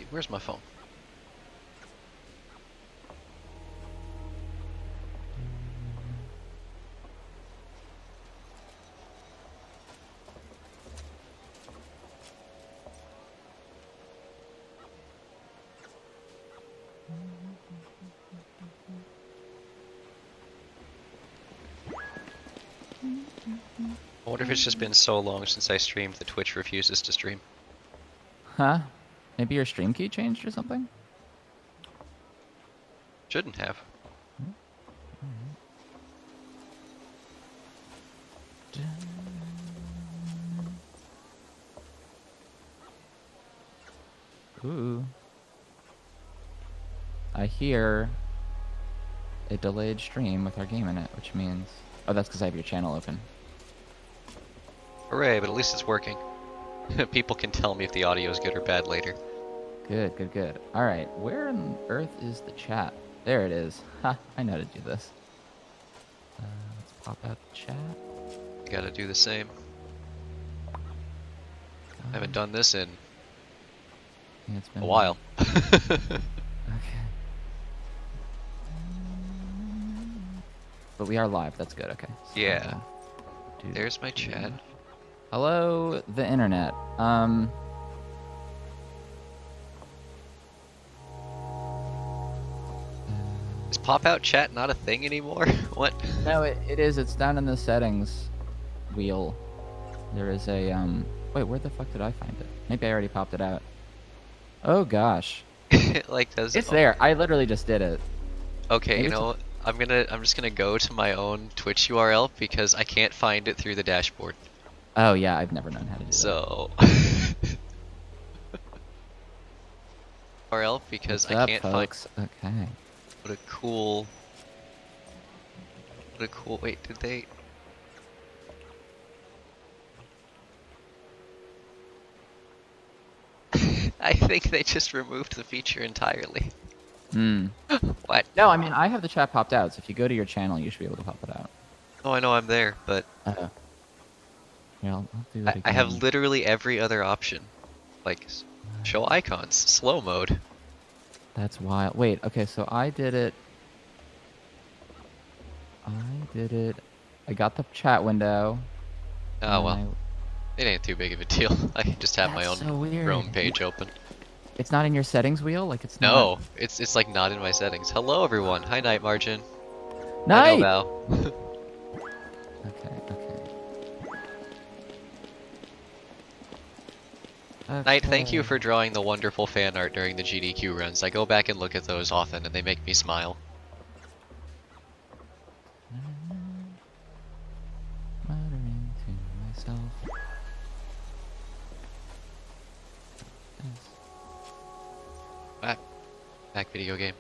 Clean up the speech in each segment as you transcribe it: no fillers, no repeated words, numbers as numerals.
Where's my phone? I wonder if it's just been so long since I streamed that Twitch refuses to stream. Huh? Maybe your stream key changed or something? Shouldn't have. Ooh. I hear a delayed stream with our game in it, which means... Oh, that's because I have your channel open. Hooray, but at least it's working. People can tell me if the audio is good or bad later. Good, good, good. Alright, where on earth is the chat? There it is. Ha, I know how to do this. Let's pop out the chat. I gotta do the same. I haven't done this in It's been a while. Okay. But we are live, that's good, okay. So, Yeah. There's my chat. Hello, the internet. Is pop-out chat not a thing anymore? What? No, it is. It's down in the settings wheel. There is a, Wait, where the fuck did I find it? Maybe I already popped it out. Oh, gosh. It like does It's there. I literally just did it. Okay, Maybe you know, I'm just gonna go to my own Twitch URL because I can't find it through the dashboard. Oh, yeah, I've never known how to do that. So URL because What's I up, can't folks? find. Okay. What a cool. Wait, did they? I think they just removed the feature entirely. Hmm. What? No, I mean, I have the chat popped out, so if you go to your channel, you should be able to pop it out. Oh, I know I'm there, but Yeah, I'll do it again. I have literally every other option, like show icons, slow mode. That's wild. Wait, okay, so I did it. I got the chat window. Oh well, it ain't too big of a deal. I just have my own so weird. Chrome page open. It's not in your settings wheel? Like it's not... No, it's like not in my settings. Hello everyone. Hi Night Margin. Night! Hi Val. Okay. Night, thank you for drawing the wonderful fan art during the GDQ runs. I go back and look at those often and they make me smile. Muttering to myself. Back video game.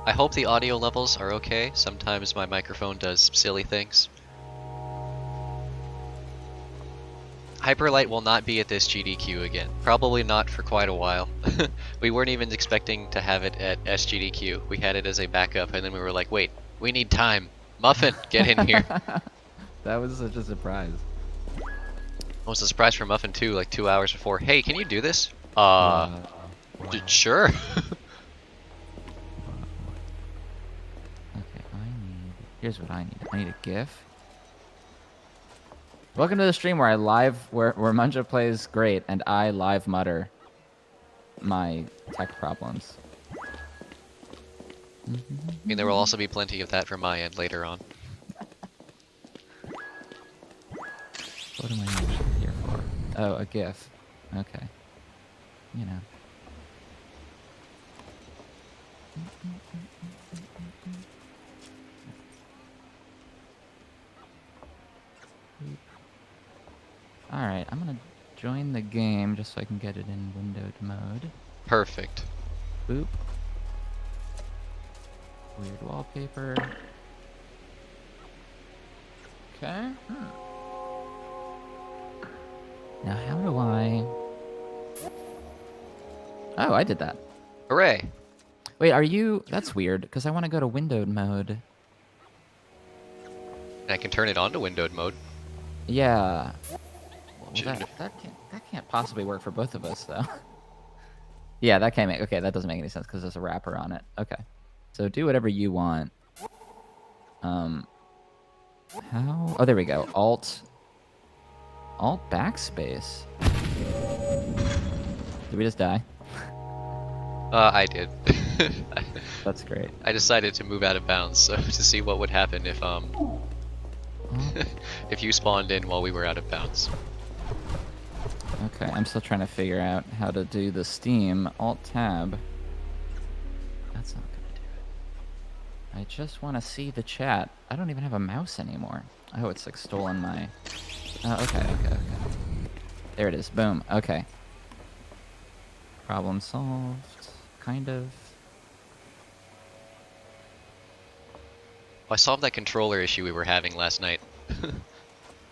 I hope the audio levels are okay. Sometimes my microphone does silly things. Hyperlight will not be at this GDQ again. Probably not for quite a while. We weren't even expecting to have it at SGDQ. We had it as a backup and then we were like, wait, we need time. Muffin, get in here. That was such a surprise. It was a surprise for Muffin too, like 2 hours before. Hey, can you do this? Wow. Sure. Okay, here's what I need. I need a GIF. Welcome to the stream where where Munja plays great and I live mutter my tech problems. I mean, there will also be plenty of that from my end later on. What am I actually here for? Oh, a GIF. Okay. You know. Alright, I'm gonna join the game just so I can get it in windowed mode. Perfect. Boop. Weird wallpaper. Okay. Now how do I... Oh, I did that. Hooray! Wait, are you... That's weird, because I want to go to windowed mode. And I can turn it on to windowed mode. Yeah. Well, Shouldn't that can't possibly work for both of us, though. Yeah, that can't make... Okay, that doesn't make any sense because there's a wrapper on it. Okay. So do whatever you want. How... Oh, there we go. Alt backspace. Did we just die? I did. That's great. I decided to move out of bounds so to see what would happen if if you spawned in while we were out of bounds. Okay, I'm still trying to figure out how to do the Steam. Alt-tab. That's not gonna do it. I just want to see the chat. I don't even have a mouse anymore. Oh, it's like stolen my... okay. There it is. Boom. Okay. Problem solved. Kind of. I solved that controller issue we were having last night.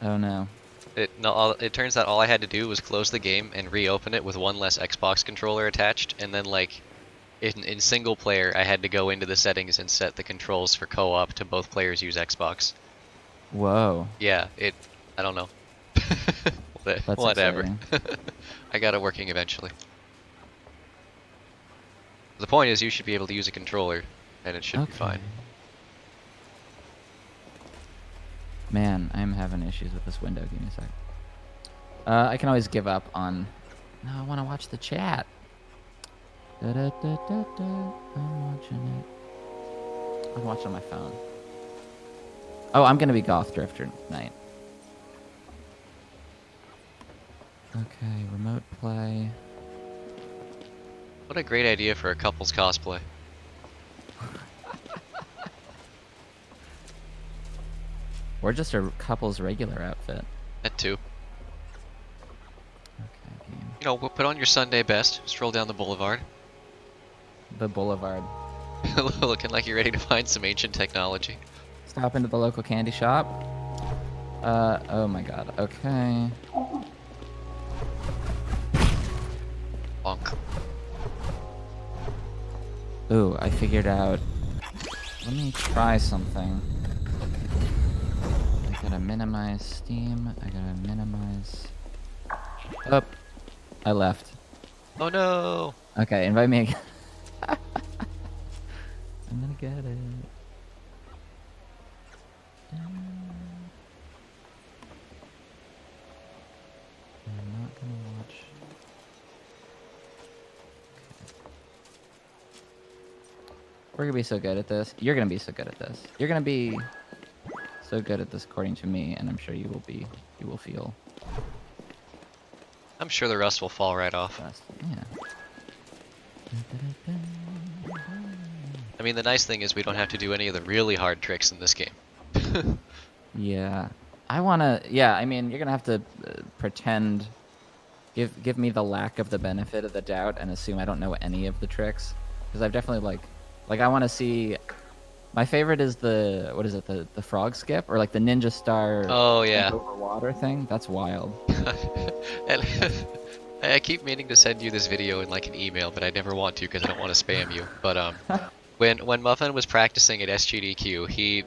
Oh no. It turns out all I had to do was close the game and reopen it with one less Xbox controller attached, and then like in single player I had to go into the settings and set the controls for co-op to both players use Xbox. Whoa. Yeah, I don't know. That's Whatever. I got it working eventually. The point is you should be able to use a controller and it should be fine. Man, I'm having issues with this window. Give me a sec. I can always give up on... No, I want to watch the chat. I'm watching it. I'm watching on my phone. Oh, I'm going to be Goth Drifter tonight. Okay, remote play. What a great idea for a couple's cosplay. Or just a couple's regular outfit. That too. Okay, game. You know, we'll put on your Sunday best, stroll down the boulevard. The boulevard. Looking like you're ready to find some ancient technology. Stop into the local candy shop. Oh my god. Okay. Bonk. Ooh, I figured out... Let me try something. I gotta minimize Steam. I gotta minimize... Oh, I left. Oh no! Okay, invite me again. I'm gonna get it. I'm not gonna watch... We're gonna be so good at this. You're gonna be so good at this. You're gonna be so good at this according to me, and I'm sure you will be. You will feel I'm sure the rust will fall right off. best. Yeah. I mean, the nice thing is we don't have to do any of the really hard tricks in this game. Yeah. I wanna... Yeah, I mean, you're gonna have to pretend... Give me the lack of the benefit of the doubt and assume I don't know any of the tricks. Because I've definitely, like, I want to see... My favorite is the... What is it? The frog skip? Or, like, the ninja star... Oh, yeah. Over water thing? That's wild. And I keep meaning to send you this video in, like, an email, but I never want to because I don't want to spam you. But, when Muffin was practicing at SGDQ, he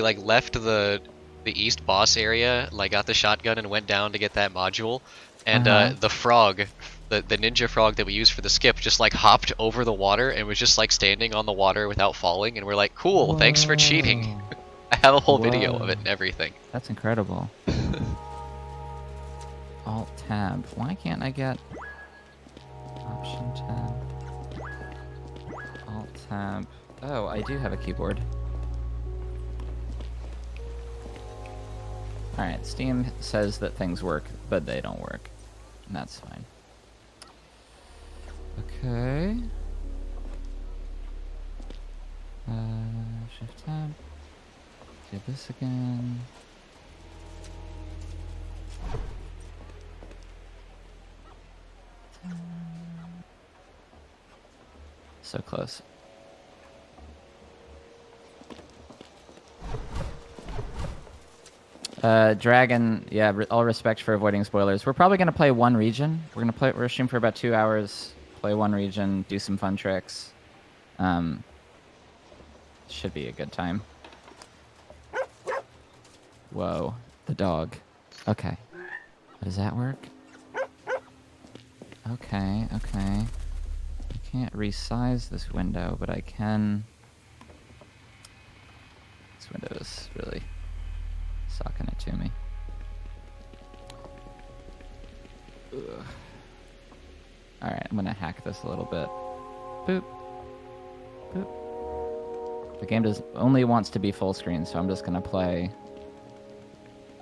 like, left the east boss area, like, got the shotgun and went down to get that module. And the frog, the ninja frog that we used for the skip, just like hopped over the water and was just like standing on the water without falling. And we're like, cool, thanks for cheating. I have a whole video of it and everything. That's incredible. Alt tab. Why can't I get option tab? Alt tab. Oh, I do have a keyboard. Alright, Steam says that things work, but they don't work. And that's fine. Okay. Shift tab. Do this again. So close. Dragon, yeah, all respect for avoiding spoilers. We're probably going to play one region. We're stream for about 2 hours, play one region, do some fun tricks. Should be a good time. Whoa, the dog. Okay. Does that work? Okay. can't resize this window, but I can... This window is really sucking it to me. Alright, I'm gonna hack this a little bit. Boop. Boop. The game only wants to be full screen, so I'm just gonna play...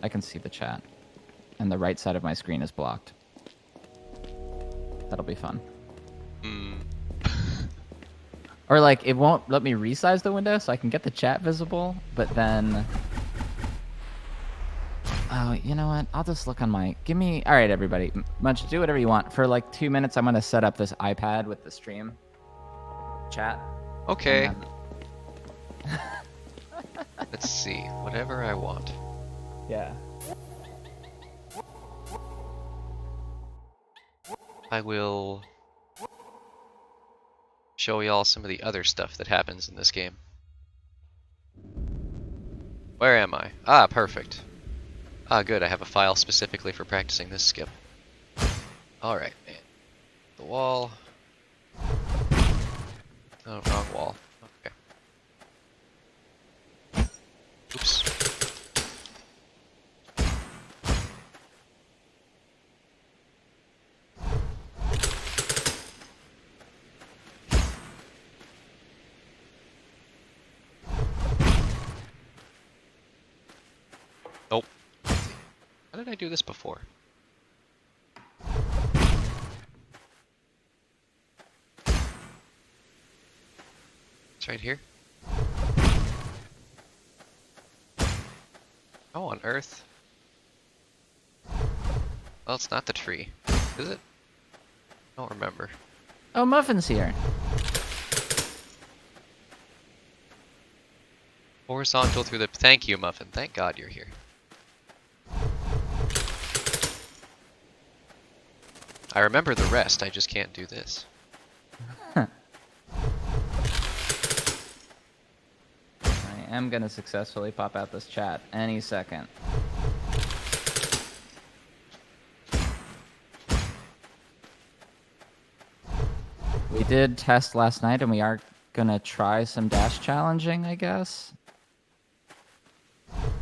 I can see the chat. And the right side of my screen is blocked. That'll be fun. Or like, it won't let me resize the window so I can get the chat visible, but then... Oh, you know what? I'll just look on my... Alright, everybody. Munch, do whatever you want. For like 2 minutes, I'm going to set up this iPad with the stream chat. Okay. Let's see. Whatever I want. Yeah. I will show y'all some of the other stuff that happens in this game. Where am I? Ah, perfect. Ah, good, I have a file specifically for practicing this skip. Alright, man. The wall. Oh, wrong wall. Okay. Oops. Nope. How did I do this before? It's right here. How on earth? Well, it's not the tree. Is it? I don't remember. Oh, Muffin's here. Horizontal through the... Thank you, Muffin. Thank God you're here. I remember the rest, I just can't do this. I am going to successfully pop out this chat any second. We did test last night, and we are going to try some dash challenging, I guess.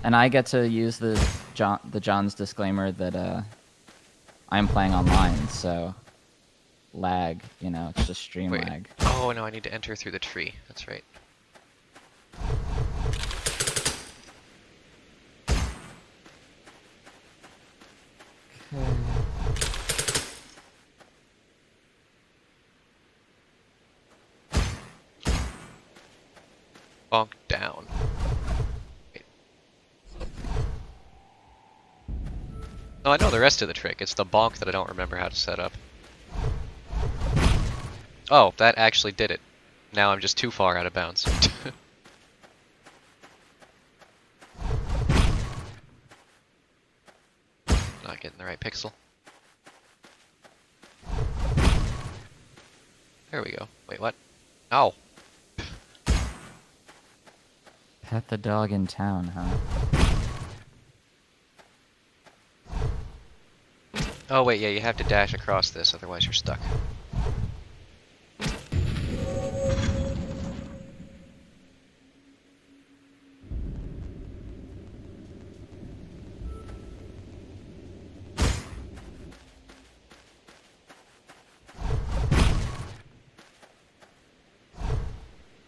And I get to use the John's disclaimer that I'm playing online, so lag, you know, it's just stream lag. Oh no, I need to enter through the tree. That's right. Okay. Bonk down. Wait. No, I know the rest of the trick. It's the bonk that I don't remember how to set up. Oh, that actually did it. Now I'm just too far out of bounds. Not getting the right pixel. There we go. Wait, what? Ow. Pet the dog in town, huh? Oh wait, yeah, you have to dash across this, otherwise you're stuck.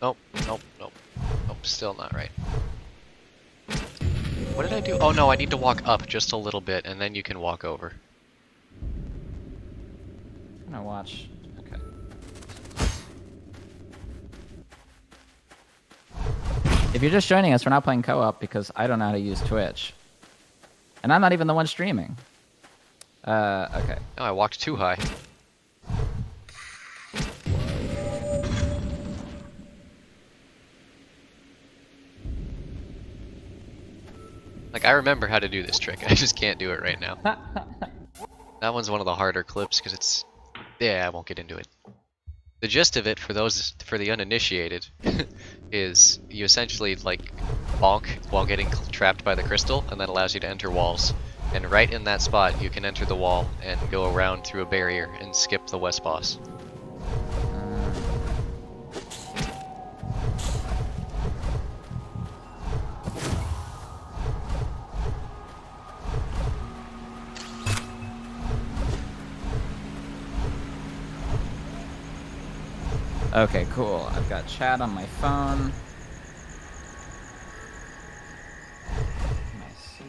Nope, nope, nope. Nope, still not right. What did I do? Oh no, I need to walk up just a little bit, and then you can walk over. I'm gonna watch. Okay. If you're just joining us, we're not playing co-op because I don't know how to use Twitch. And I'm not even the one streaming. Okay. No, I walked too high. Like, I remember how to do this trick, I just can't do it right now. That one's one of the harder clips, because it's... Yeah, I won't get into it. The gist of it, for the uninitiated, is you essentially, like, bonk while getting trapped by the crystal, and that allows you to enter walls. And right in that spot, you can enter the wall and go around through a barrier and skip the West boss. Okay, cool. I've got chat on my phone. Can I see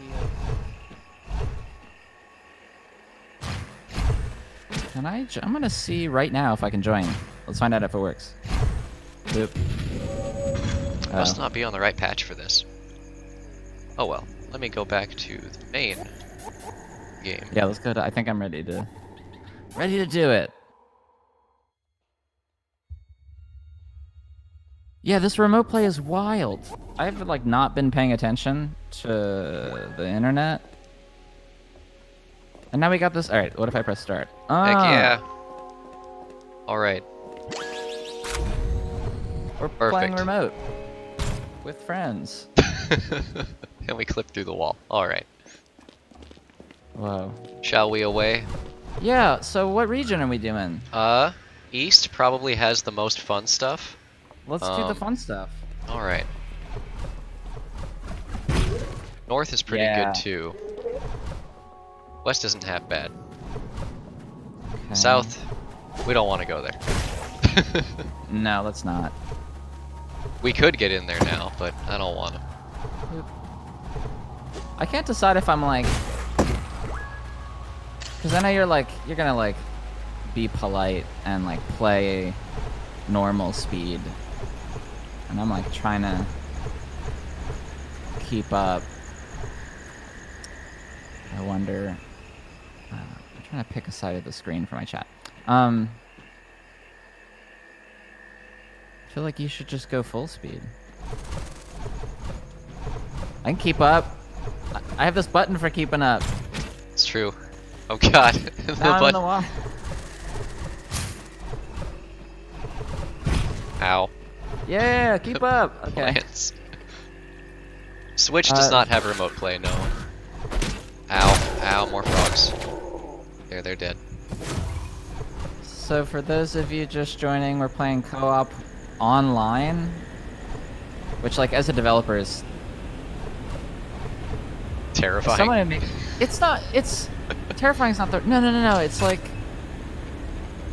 it? Can I? I'm gonna see right now if I can join. Let's find out if it works. Boop. Must not be on the right patch for this. Oh well. Let me go back to the main game. Yeah, let's go to. I think I'm ready to do it. Yeah, this remote play is wild. I've like not been paying attention to the internet. And now we got this. All right, what if I press start? Heck yeah. All right. We're playing remote with friends. And we clip through the wall. All right. Whoa. Shall we away? Yeah, so what region are we doing? East probably has the most fun stuff. Let's do the fun stuff. All right. North is pretty good too. West isn't half bad. Okay. South, we don't want to go there. No, let's not. We could get in there now, but I don't want to. I can't decide if I'm like, because I know you're gonna like be polite and like play normal speed, and I'm like trying to keep up. I wonder. I'm trying to pick a side of the screen for my chat. I feel like you should just go full speed. I can keep up. I have this button for keeping up. It's true. Oh god. Now I'm in the wall. Ow. Yeah, keep up. Okay. Plants. Switch does not have remote play, no. Ow. Ow, more frogs. There, they're dead. So for those of you just joining, we're playing co-op online, which like as a developer is Terrifying. someone make, it's not, it's terrifying is not the, no, it's like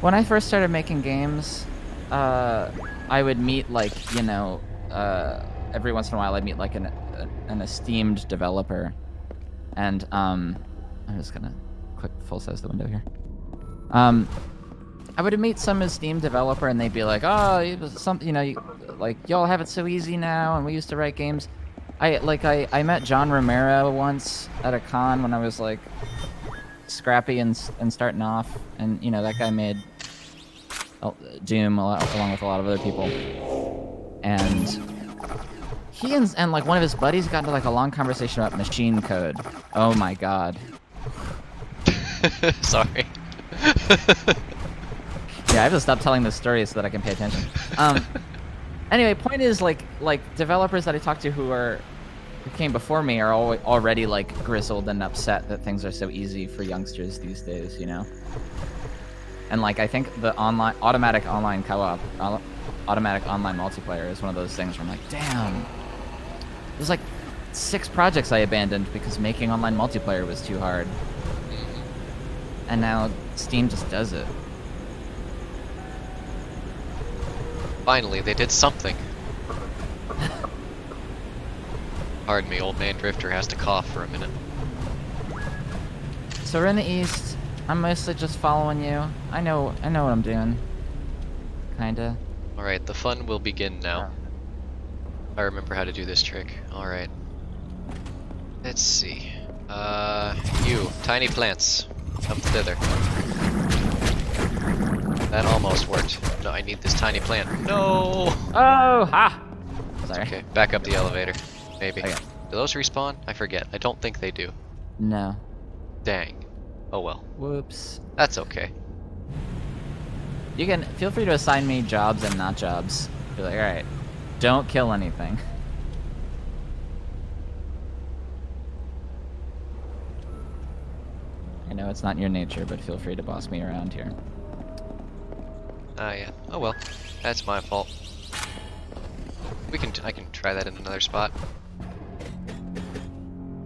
when I first started making games, I would meet like, you know, every once in a while I'd meet like an esteemed developer, and I'm just gonna click full size the window here. I would meet some esteemed developer and they'd be like, oh, it was something, you know, like y'all have it so easy now, and we used to write games. I met John Romero once at a con when I was like scrappy and starting off, and you know that guy made Doom along with a lot of other people, and he and like one of his buddies got into like a long conversation about machine code. Oh my god. Sorry. Yeah, I have to stop telling this story so that I can pay attention. Anyway, point is like developers that I talk to who came before me are already like grizzled and upset that things are so easy for youngsters these days, you know. And like I think the automatic online co-op, automatic online multiplayer is one of those things where I'm like, damn. There's like 6 projects I abandoned because making online multiplayer was too hard. And now Steam just does it. Finally, they did something. Pardon me, old man Drifter has to cough for a minute. So we're in the east. I'm mostly just following you. I know what I'm doing. Kinda. Alright, the fun will begin now. I remember how to do this trick. Alright. Let's see. You, tiny plants. Come thither. That almost worked. No, I need this tiny plant. No! Oh, ha! Sorry. Okay, back up the elevator. Maybe. Okay. Do those respawn? I forget. I don't think they do. No. Dang. Oh well. Whoops. That's okay. You can feel free to assign me jobs and not jobs. Be like, all right, don't kill anything. I know it's not your nature, but feel free to boss me around here. Yeah. Oh well. That's my fault. I can try that in another spot.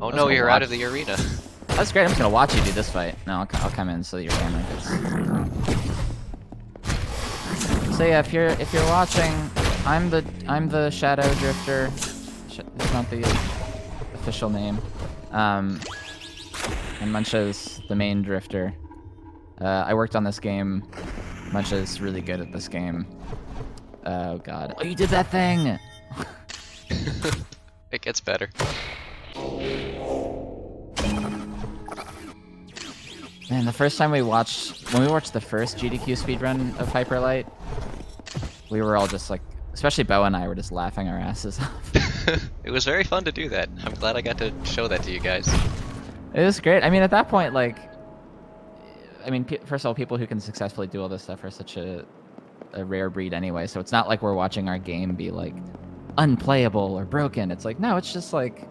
Oh no, you're out of the arena. That's great. I'm just gonna watch you do this fight. No, I'll come in so that your camera gets. So yeah, if you're watching, I'm the Shadow Drifter. It's not the official name. And Muncha's the main drifter. I worked on this game. Muncha's really good at this game. Oh god. Oh, you did that thing! It gets better. Man, the first time when we watched the first GDQ speedrun of Hyperlight, we were all just like, especially Bo and I were just laughing our asses off. It was very fun to do that. I'm glad I got to show that to you guys. It was great. I mean, at that point, like, first of all, people who can successfully do all this stuff are such a rare breed anyway, so it's not like we're watching our game be like unplayable or broken. It's like, no, it's just like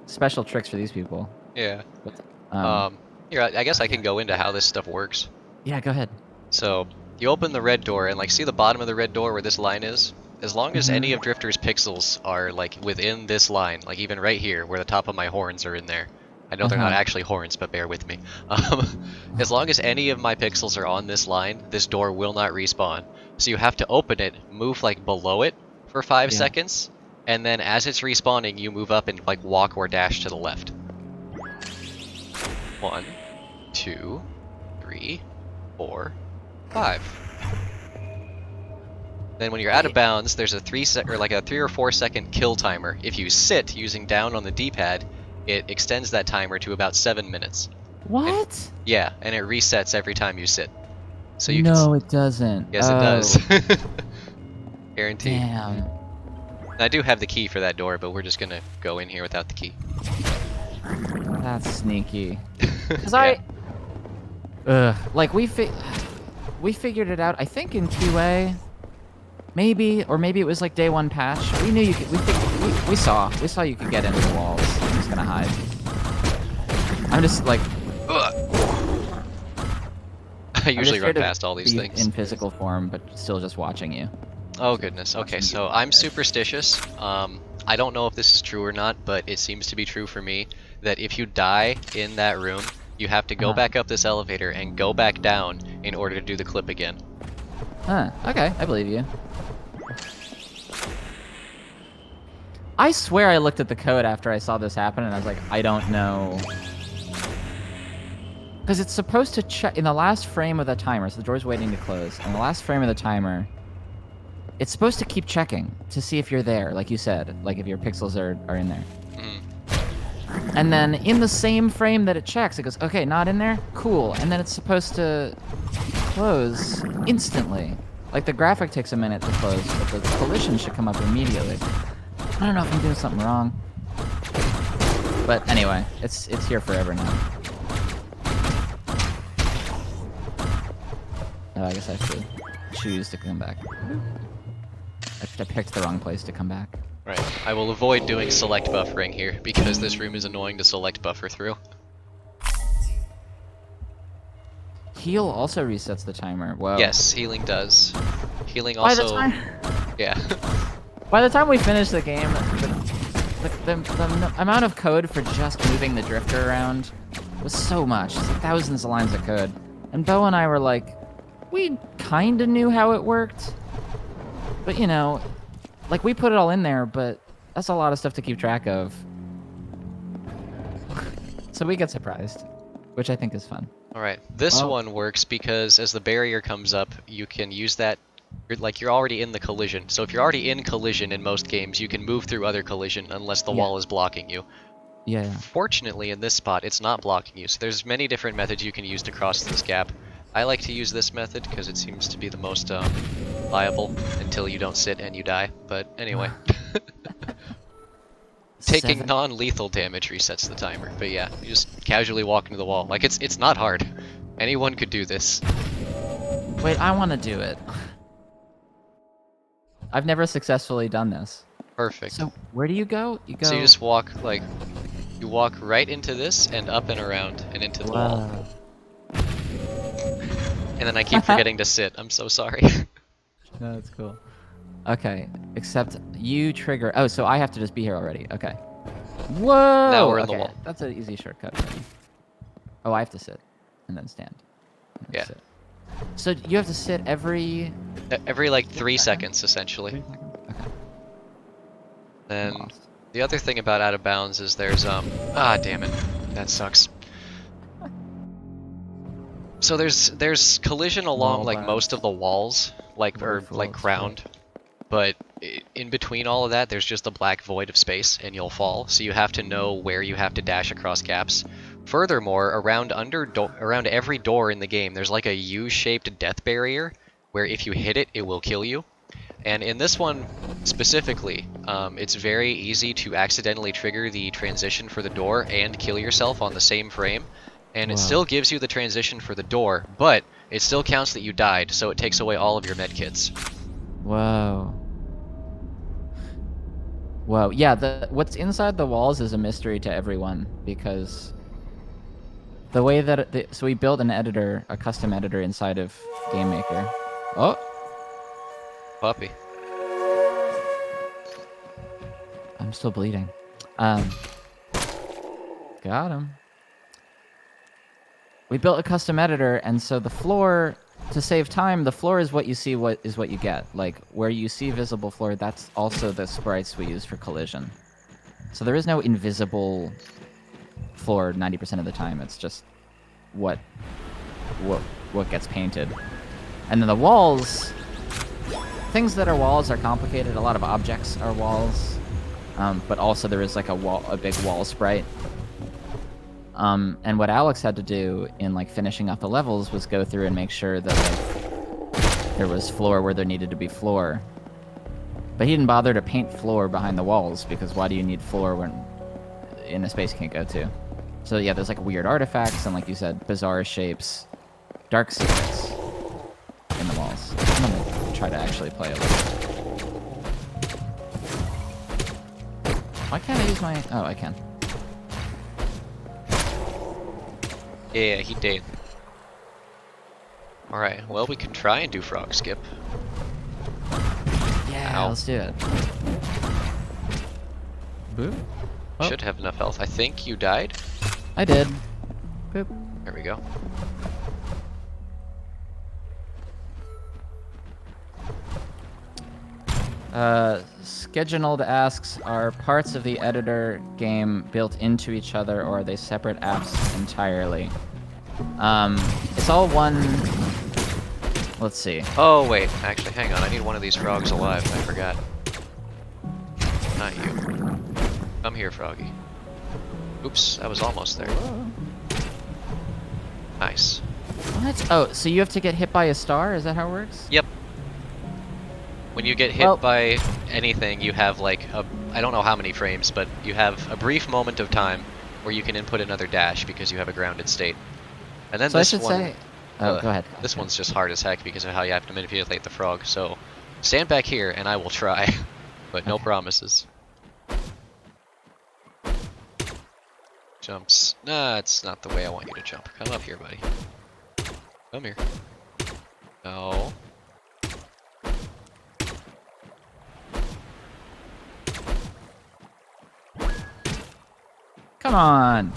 special tricks for these people. Yeah. But, here, I guess I can go into how this stuff works. yeah, go ahead. So, you open the red door, and like, see the bottom of the red door where this line is? As long as any of Drifter's pixels are like within this line, like even right here, where the top of my horns are in there. I know they're not actually horns, but bear with me. As long as any of my pixels are on this line, this door will not respawn. So you have to open it, move like below it for 5 seconds, and then as it's respawning, you move up and like walk or dash to the left. 1, 2, 3, 4, 5. Then when you're out of bounds, there's a 3 or 4 second kill timer. If you sit using down on the D-pad, it extends that timer to about 7 minutes. What? Yeah, and it resets every time you sit. So you No, it doesn't. Yes, it does. Guaranteed. Damn. And I do have the key for that door, but we're just gonna go in here without the key. That's sneaky. Cause Yeah. like we figured it out. I think in QA, maybe, or maybe it was like day 1 patch. We knew you could. We saw you could get into the walls. I'm just gonna hide. I'm just like. I usually run past all these things. In physical form, but still just watching you. Oh goodness. Okay, so I'm superstitious. I don't know if this is true or not, but it seems to be true for me that if you die in that room, you have to go back up this elevator and go back down in order to do the clip again. Huh. Okay, I believe you. I swear I looked at the code after I saw this happen, and I was like, I don't know. Because it's supposed to check in the last frame of the timer, so the door's waiting to close. In the last frame of the timer, it's supposed to keep checking to see if you're there, like you said, like if your pixels are in there. And then in the same frame that it checks, it goes, okay, not in there? Cool. And then it's supposed to close instantly. Like the graphic takes a minute to close, but the collision should come up immediately. I don't know if I'm doing something wrong. But anyway, it's here forever now. Oh, I guess I have to choose to come back. I picked the wrong place to come back. Right. I will avoid doing select buffering here, because this room is annoying to select buffer through. Heal also resets the timer. Whoa. Yes, healing does. Healing also... Yeah. By the time we finish the game, the amount of code for just moving the drifter around was so much. It's like thousands of lines of code. And Bo and I were like, we kinda knew how it worked. But you know, like we put it all in there, but that's a lot of stuff to keep track of. So we get surprised, which I think is fun. Alright, this one works because as the barrier comes up, you can use that, you're already in the collision. So if you're already in collision in most games, you can move through other collision unless the wall is blocking you. Yeah. Fortunately, in this spot, it's not blocking you, so there's many different methods you can use to cross this gap. I like to use this method because it seems to be the most viable until you don't sit and you die. But anyway. Taking non-lethal damage resets the timer, but yeah, you just casually walk into the wall. Like, it's not hard. Anyone could do this. Wait, I want to do it. I've never successfully done this. Perfect. So, where do you go? You go... So you just walk, like, you walk right into this and up and around and into the wall. And then I keep forgetting to sit. I'm so sorry. No, that's cool. Okay, except you trigger... Oh, so I have to just be here already. Okay. Whoa! Now we're in the wall. That's an easy shortcut for me. Oh, I have to sit. And then stand. And then sit. So you have to sit every Every like 3 seconds, essentially. 3 seconds? Okay. I'm Then lost. the other thing about out of bounds is there's damn it, that sucks. So there's collision along Roll like back. most of the walls, or like Waterfall, ground, but in between all of that, there's just a black void of space, and you'll fall. So you have to know where you have to dash across gaps. Furthermore, around every door in the game, there's like a U-shaped death barrier, where if you hit it, it will kill you. And in this one specifically, it's very easy to accidentally trigger the transition for the door and kill yourself on the same frame. And it Whoa. still gives you the transition for the door, but it still counts that you died, so it takes away all of your medkits. Whoa. Whoa. Yeah, what's inside the walls is a mystery to everyone because the way that so we built an editor, a custom editor inside of GameMaker. Oh, Puppy. I'm still bleeding. Got him. We built a custom editor, and so the floor, to save time, the floor is what you see, what is what you get. Like, where you see visible floor, that's also the sprites we use for collision. So there is no invisible floor 90% of the time. It's just what gets painted. And then the walls, things that are walls are complicated. A lot of objects are walls, but also there is like a big wall sprite. And what Alex had to do in like finishing off the levels was go through and make sure that like there was floor where there needed to be floor. But he didn't bother to paint floor behind the walls because why do you need floor when in a space you can't go to? So yeah, there's like weird artifacts and like you said, bizarre shapes, dark secrets in the walls. I'm gonna try to actually play a little. Why can't I use my... Oh, I can. Yeah, he did. Alright, well, we can try and do frog skip. Yeah, Ow. let's do it. Boop. Oh. Should have enough health. I think you died. I did. Boop. There we go. Scheduled asks, are parts of the editor game built into each other or are they separate apps entirely? It's all one... Let's see. Oh, wait. Actually, hang on. I need one of these frogs alive. I forgot. Not you. Come here, froggy. Oops, that was almost there. Nice. What? Oh, so you have to get hit by a star? Is that how it works? Yep. When you get hit by anything, you have like I don't know how many frames, but you have a brief moment of time where you can input another dash because you have a grounded state. And then So this I should one, say... Oh, go ahead. This one's just hard as heck because of how you have to manipulate the frog. So stand back here and I will try, but no promises. Jumps. Nah, it's not the way I want you to jump. Come up here, buddy. Come here. No. Come on!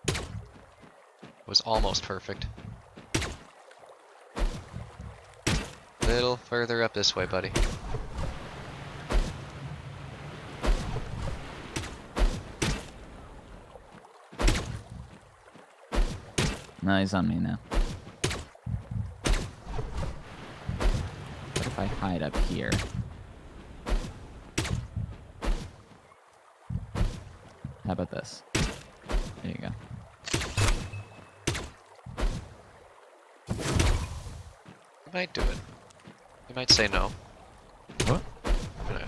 It was almost perfect. Little further up this way, buddy. No, he's on me now. What if I hide up here? How about this? There you go. You might do it. You might say no. What? I'm gonna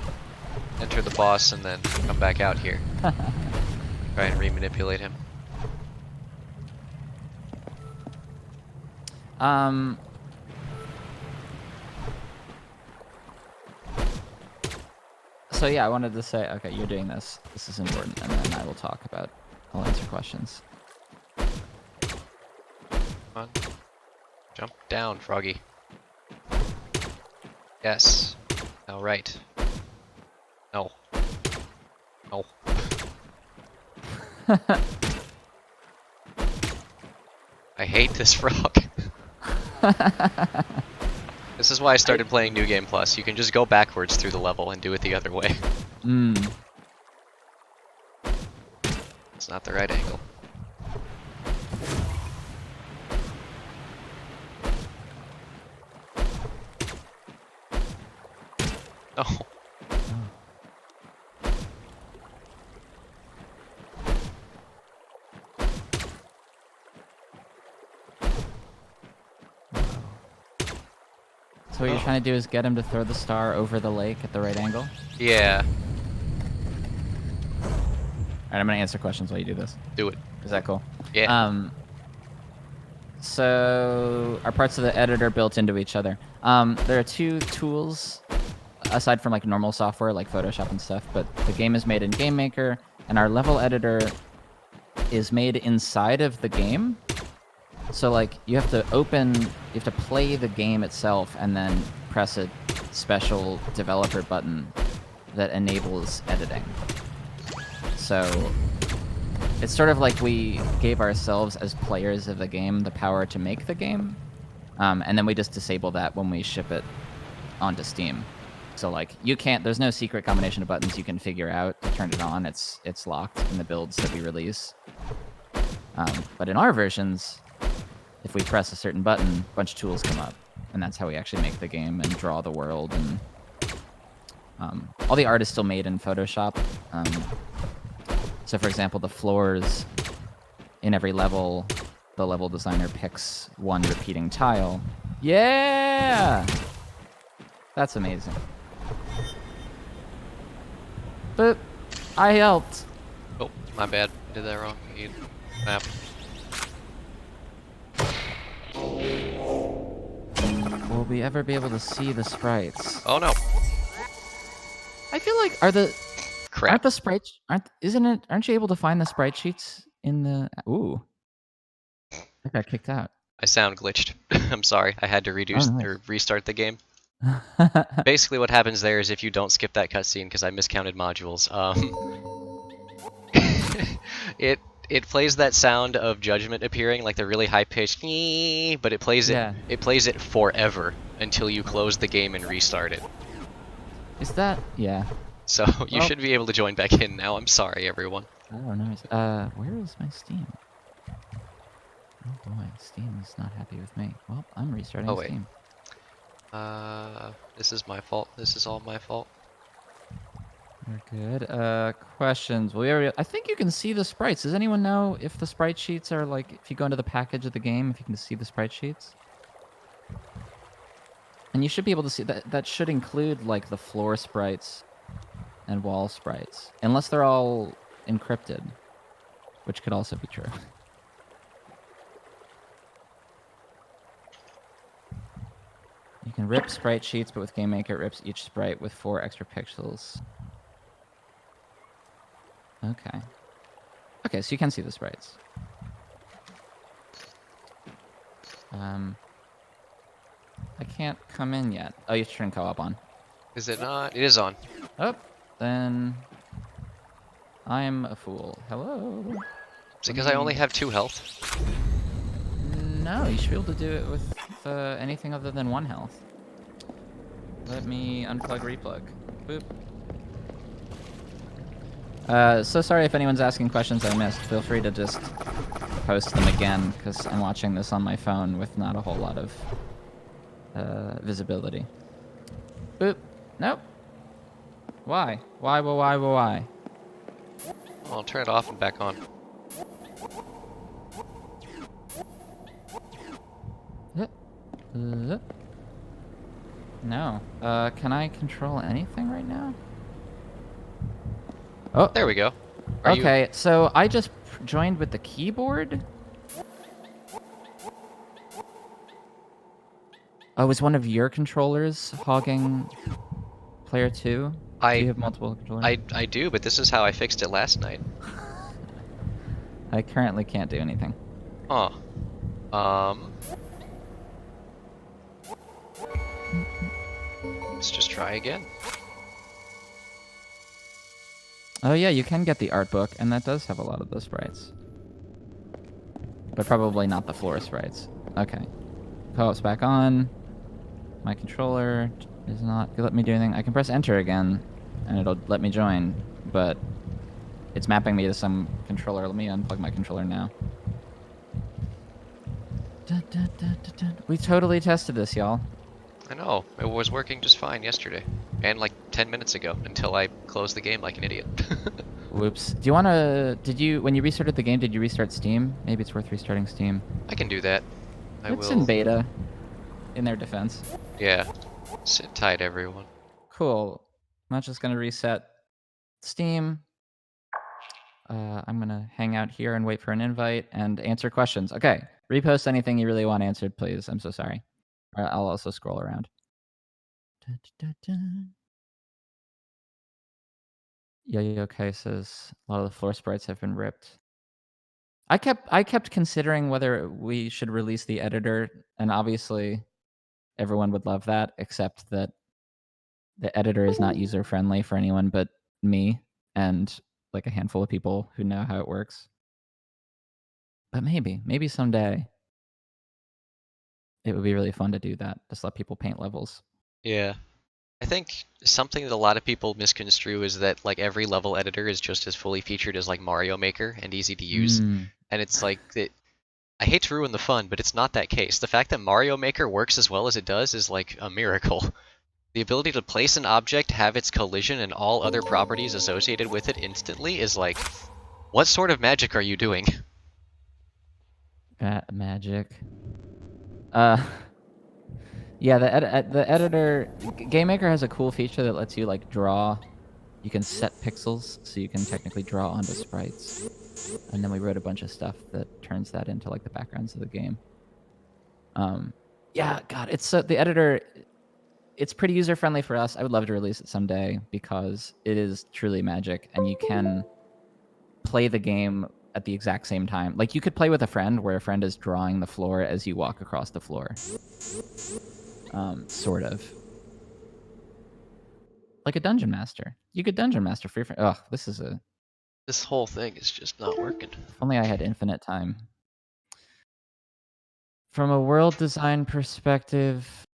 enter the boss and then come back out here. Try and re-manipulate him. So yeah, I wanted to say, okay, you're doing this. This is important, and then I will talk about, I'll answer questions. Come on. Jump down, froggy. Yes. All right. No. No. I hate this frog. This is why I started playing New Game Plus. You can just go backwards through the level and do it the other way. It's not the right angle. Oh. So what you're trying to do is get him to throw the star over the lake at the right angle? Yeah. Alright, I'm gonna answer questions while you do this. Do it. Is that cool? Yeah. So are parts of the editor built into each other? There are two tools aside from like normal software like Photoshop and stuff, but the game is made in Game Maker, and our level editor is made inside of the game. So like you have to play the game itself and then press a special developer button that enables editing. So it's sort of like we gave ourselves as players of the game the power to make the game, and then we just disable that when we ship it onto Steam. So like you can't, there's no secret combination of buttons you can figure out to turn it on. It's locked in the builds that we release. But in our versions, if we press a certain button, a bunch of tools come up, and that's how we actually make the game and draw the world. And all the art is still made in Photoshop. So for example, the floors in every level, the level designer picks one repeating tile. Yeah! That's amazing. But I helped. Oh, my bad. Did that wrong. Map. Will we ever be able to see the sprites? Oh no. I feel like Crap. aren't the sprites aren't you able to find the sprite sheets in the ooh. I got kicked out. I sound glitched. I'm sorry. I had to or restart the game. Basically what happens there is if you don't skip that cutscene, because I miscounted modules, it plays that sound of judgment appearing, like the really high pitched, but it plays it forever until you close the game and restart it. Is that So you should be able to join back in now. I'm sorry, everyone. Oh nice. Where is my Steam? Oh boy, Steam is not happy with me. Well, I'm restarting Steam. This is my fault. This is all my fault. We're good. Questions. I think you can see the sprites. Does anyone know if the sprite sheets are like, if you go into the package of the game, if you can see the sprite sheets? And you should be able to see that. That should include like the floor sprites and wall sprites, unless they're all encrypted, which could also be true. You can rip sprite sheets, but with Game Maker it rips each sprite with 4 extra pixels. Okay. Okay, so you can see the sprites. I can't come in yet. Oh, you have to turn co-op on. Is it not? It is on. Oh, then I'm a fool. Hello? Is it because I only have 2 health? No, you should be able to do it with anything other than 1 health. Let me unplug, replug. Boop. So sorry if anyone's asking questions I missed. Feel free to just post them again, because I'm watching this on my phone with not a whole lot of visibility. Boop. Nope. Why? Why? Well, I'll turn it off and back on. No. Can I control anything right now? Oh, there we go. Okay, so I just joined with the keyboard. Oh, is one of your controllers hogging player 2? Do you have multiple controllers? I do, but this is how I fixed it last night. I currently can't do anything. Huh. Let's just try again. Oh yeah, you can get the art book, and that does have a lot of the sprites. But probably not the floor sprites. Okay. Co-op's back on. My controller is not gonna let me do anything. I can press enter again, and it'll let me join, but it's mapping me to some controller. Let me unplug my controller now. We totally tested this, y'all. I know. It was working just fine yesterday. And like 10 minutes ago, until I closed the game like an idiot. Whoops. Do you want to... When you restarted the game, did you restart Steam? Maybe it's worth restarting Steam. I can do that. It's in beta, in their defense. Yeah. Sit tight, everyone. Cool. I'm not just going to reset Steam. I'm going to hang out here and wait for an invite and answer questions. Okay. Repost anything you really want answered, please. I'm so sorry. I'll also scroll around. Okay says a lot of the floor sprites have been ripped. I kept considering whether we should release the editor, and obviously everyone would love that, except that the editor is not user friendly for anyone but me and like a handful of people who know how it works. But maybe someday it would be really fun to do that. Just let people paint levels. Yeah. I think something that a lot of people misconstrue is that like every level editor is just as fully featured as like Mario Maker and easy to use. And it's like that I hate to ruin the fun, but it's not that case. The fact that Mario Maker works as well as it does is like a miracle. The ability to place an object, have its collision, and all other properties associated with it instantly is like, what sort of magic are you doing? Magic. Yeah, the editor, GameMaker has a cool feature that lets you like draw. You can set pixels, so you can technically draw onto sprites. And then we wrote a bunch of stuff that turns that into like the backgrounds of the game. Yeah, God, it's the editor. It's pretty user friendly for us. I would love to release it someday because it is truly magic, and you can play the game at the exact same time. Like you could play with a friend where a friend is drawing the floor as you walk across the floor. Sort of. Like a dungeon master. You could dungeon master for your friend. Ugh, This whole thing is just not working. If only I had infinite time. From a world design perspective,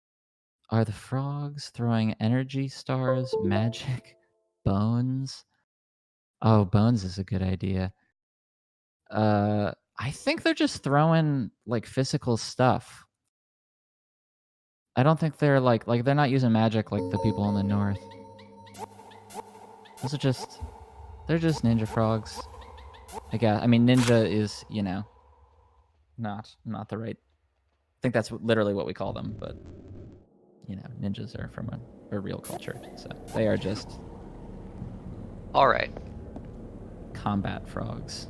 are the frogs throwing energy stars, magic, bones? Oh, bones is a good idea. I think they're just throwing like physical stuff. I don't think they're like they're not using magic like the people in the north. Those are they're just ninja frogs. I guess. I mean, ninja is, not the right. I think that's literally what we call them, but ninjas are from a real culture, so they are just All right. combat frogs.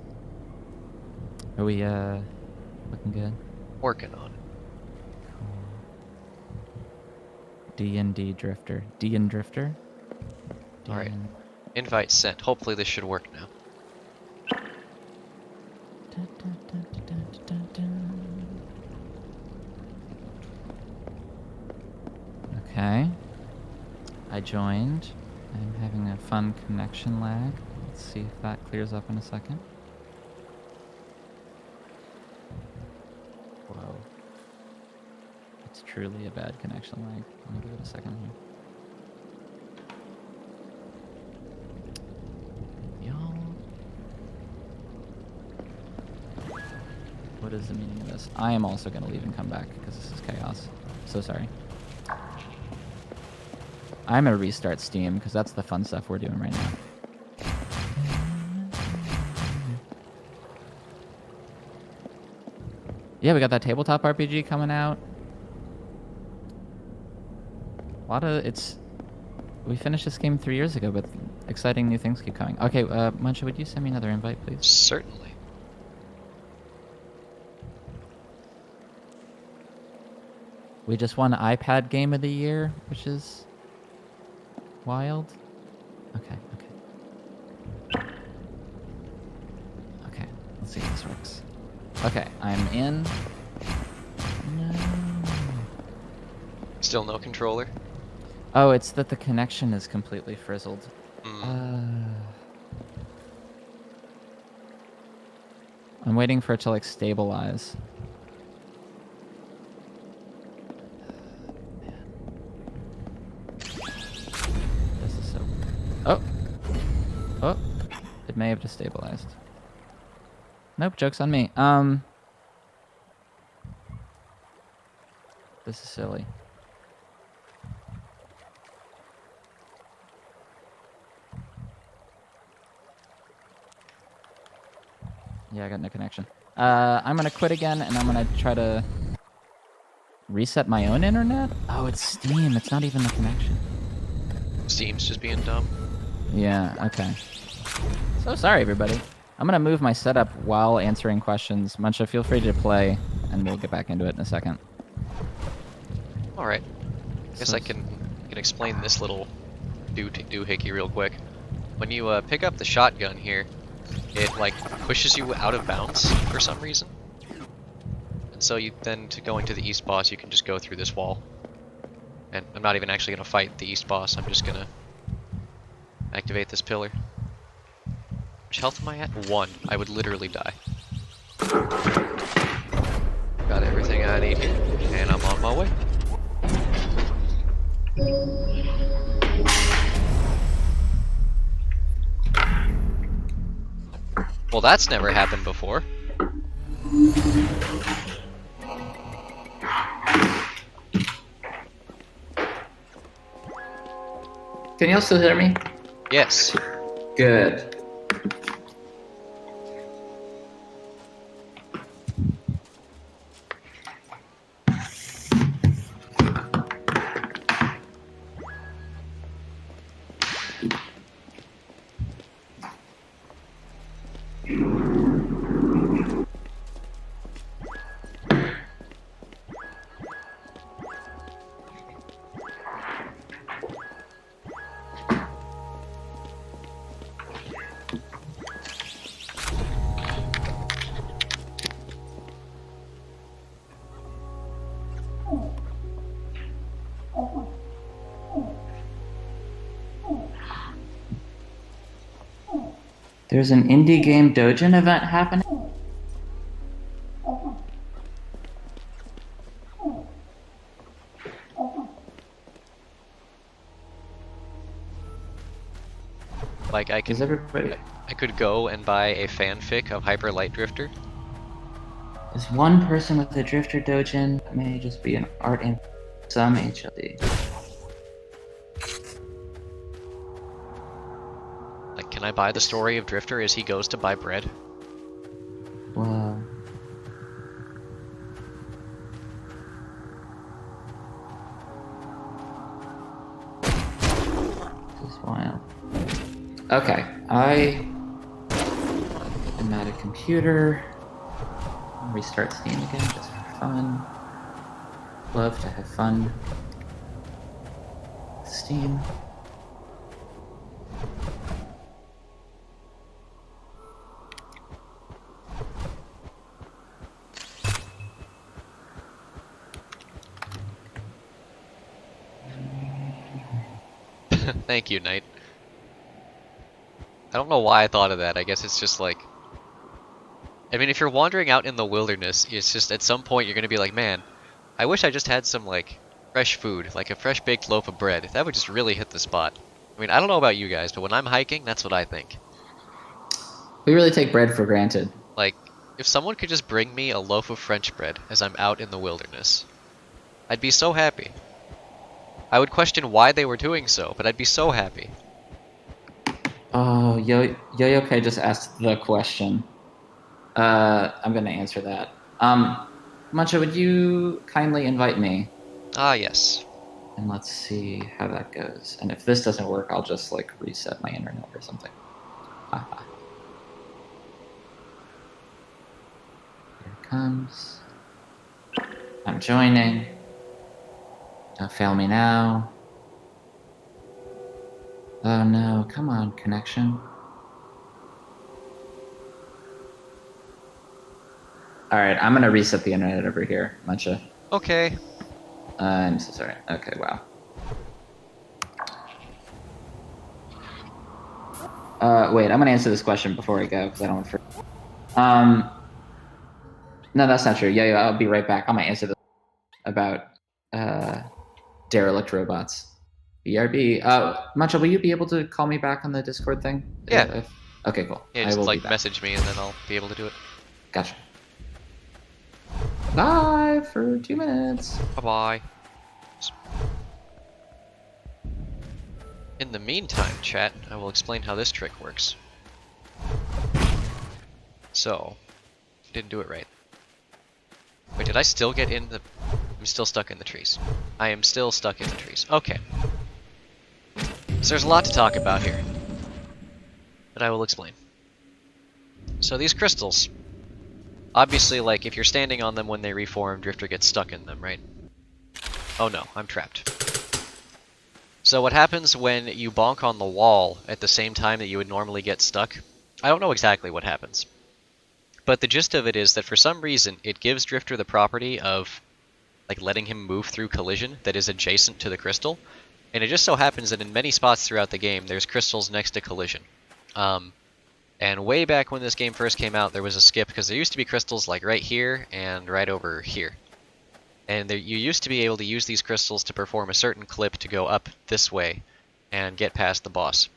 Are we looking good? Working on it. D&D Drifter. D&D Drifter? All right. Invite sent. Hopefully this should work now. Okay. I joined. I'm having a fun connection lag. Let's see if that clears up in a second. Whoa. It's truly a bad connection lag. Let me give it a second here. Y'all. What is the meaning of this? I am also going to leave and come back because this is chaos. So sorry. I'm going to restart Steam because that's the fun stuff we're doing right now. Yeah, we got that tabletop RPG coming out. We finished this game 3 years ago, but exciting new things keep coming. Okay, Muncha, would you send me another invite, please? Certainly. We just won iPad Game of the Year, which is wild. Okay. Okay, let's see if this works. Okay, I'm in. No. Still no controller? Oh, it's that the connection is completely frizzled. I'm waiting for it to like stabilize. It may have destabilized. Nope, joke's on me. This is silly. Yeah, I got no connection. I'm gonna quit again, and I'm gonna try to reset my own internet? Oh, it's Steam. It's not even the connection. Steam's just being dumb. Yeah, okay. So sorry, everybody. I'm gonna move my setup while answering questions. Muncha, feel free to play, and we'll get back into it in a second. Alright. Guess I can explain this little doohickey real quick. When you pick up the shotgun here, it like pushes you out of bounds for some reason. And so you then, to go into the east boss, you can just go through this wall. And I'm not even actually gonna fight the east boss, I'm just gonna activate this pillar. Which health am I at? 1. I would literally die. Got everything I need here, and I'm on my way. Well, that's never happened before. Can you all still hear me? Yes. Good. There's an indie game Dojin event happening. Like I Is everybody? I could go and buy a fanfic of Hyper Light Drifter. Is one person with a Drifter Dojin? That may just be an art in some HLD. Like, can I buy the story of Drifter as he goes to buy bread? Wow. This is wild. Okay, I am at a computer. Restart Steam again just for fun. Love to have fun. Steam. Thank you, Knight. I don't know why I thought of that. I guess it's just like... I mean, if you're wandering out in the wilderness, it's just at some point you're gonna be like, man, I wish I just had some, like, fresh food, like a fresh baked loaf of bread. That would just really hit the spot. I mean, I don't know about you guys, but when I'm hiking, that's what I think. We really take bread for granted. Like, if someone could just bring me a loaf of French bread as I'm out in the wilderness, I'd be so happy. I would question why they were doing so, but I'd be so happy. Oh, Yo-Yo-K just asked the question. I'm gonna answer that. Mancha, would you kindly invite me? Ah, yes. And let's see how that goes. And if this doesn't work, I'll just like reset my internet or something. Haha. Here it comes. I'm joining. Don't fail me now. Oh no, come on, connection. Alright, I'm gonna reset the internet over here, Mancha. Okay. I'm so sorry. Okay, wow. Wait, I'm gonna answer this question before I go, because I don't want to forget. No, that's not true. Yeah, I'll be right back. I'm gonna answer this about, derelict robots. BRB. Mancha, will you be able to call me back on the Discord thing? Yeah. Okay, cool. Yeah, I just will be like back. message me and then I'll be able to do it. Gotcha. Bye for 2 minutes. Bye-bye. In the meantime, chat, I will explain how this trick works. So, didn't do it right. Wait, did I still get in the... I'm still stuck in the trees. I am still stuck in the trees. Okay. So there's a lot to talk about here. But I will explain. So these crystals... Obviously, like, if you're standing on them when they reform, Drifter gets stuck in them, right? Oh no, I'm trapped. So what happens when you bonk on the wall at the same time that you would normally get stuck? I don't know exactly what happens. But the gist of it is that for some reason, it gives Drifter the property of like letting him move through collision that is adjacent to the crystal. And it just so happens that in many spots throughout the game, there's crystals next to collision. And way back when this game first came out, there was a skip because there used to be crystals like right here and right over here. And you used to be able to use these crystals to perform a certain clip to go up this way and get past the boss.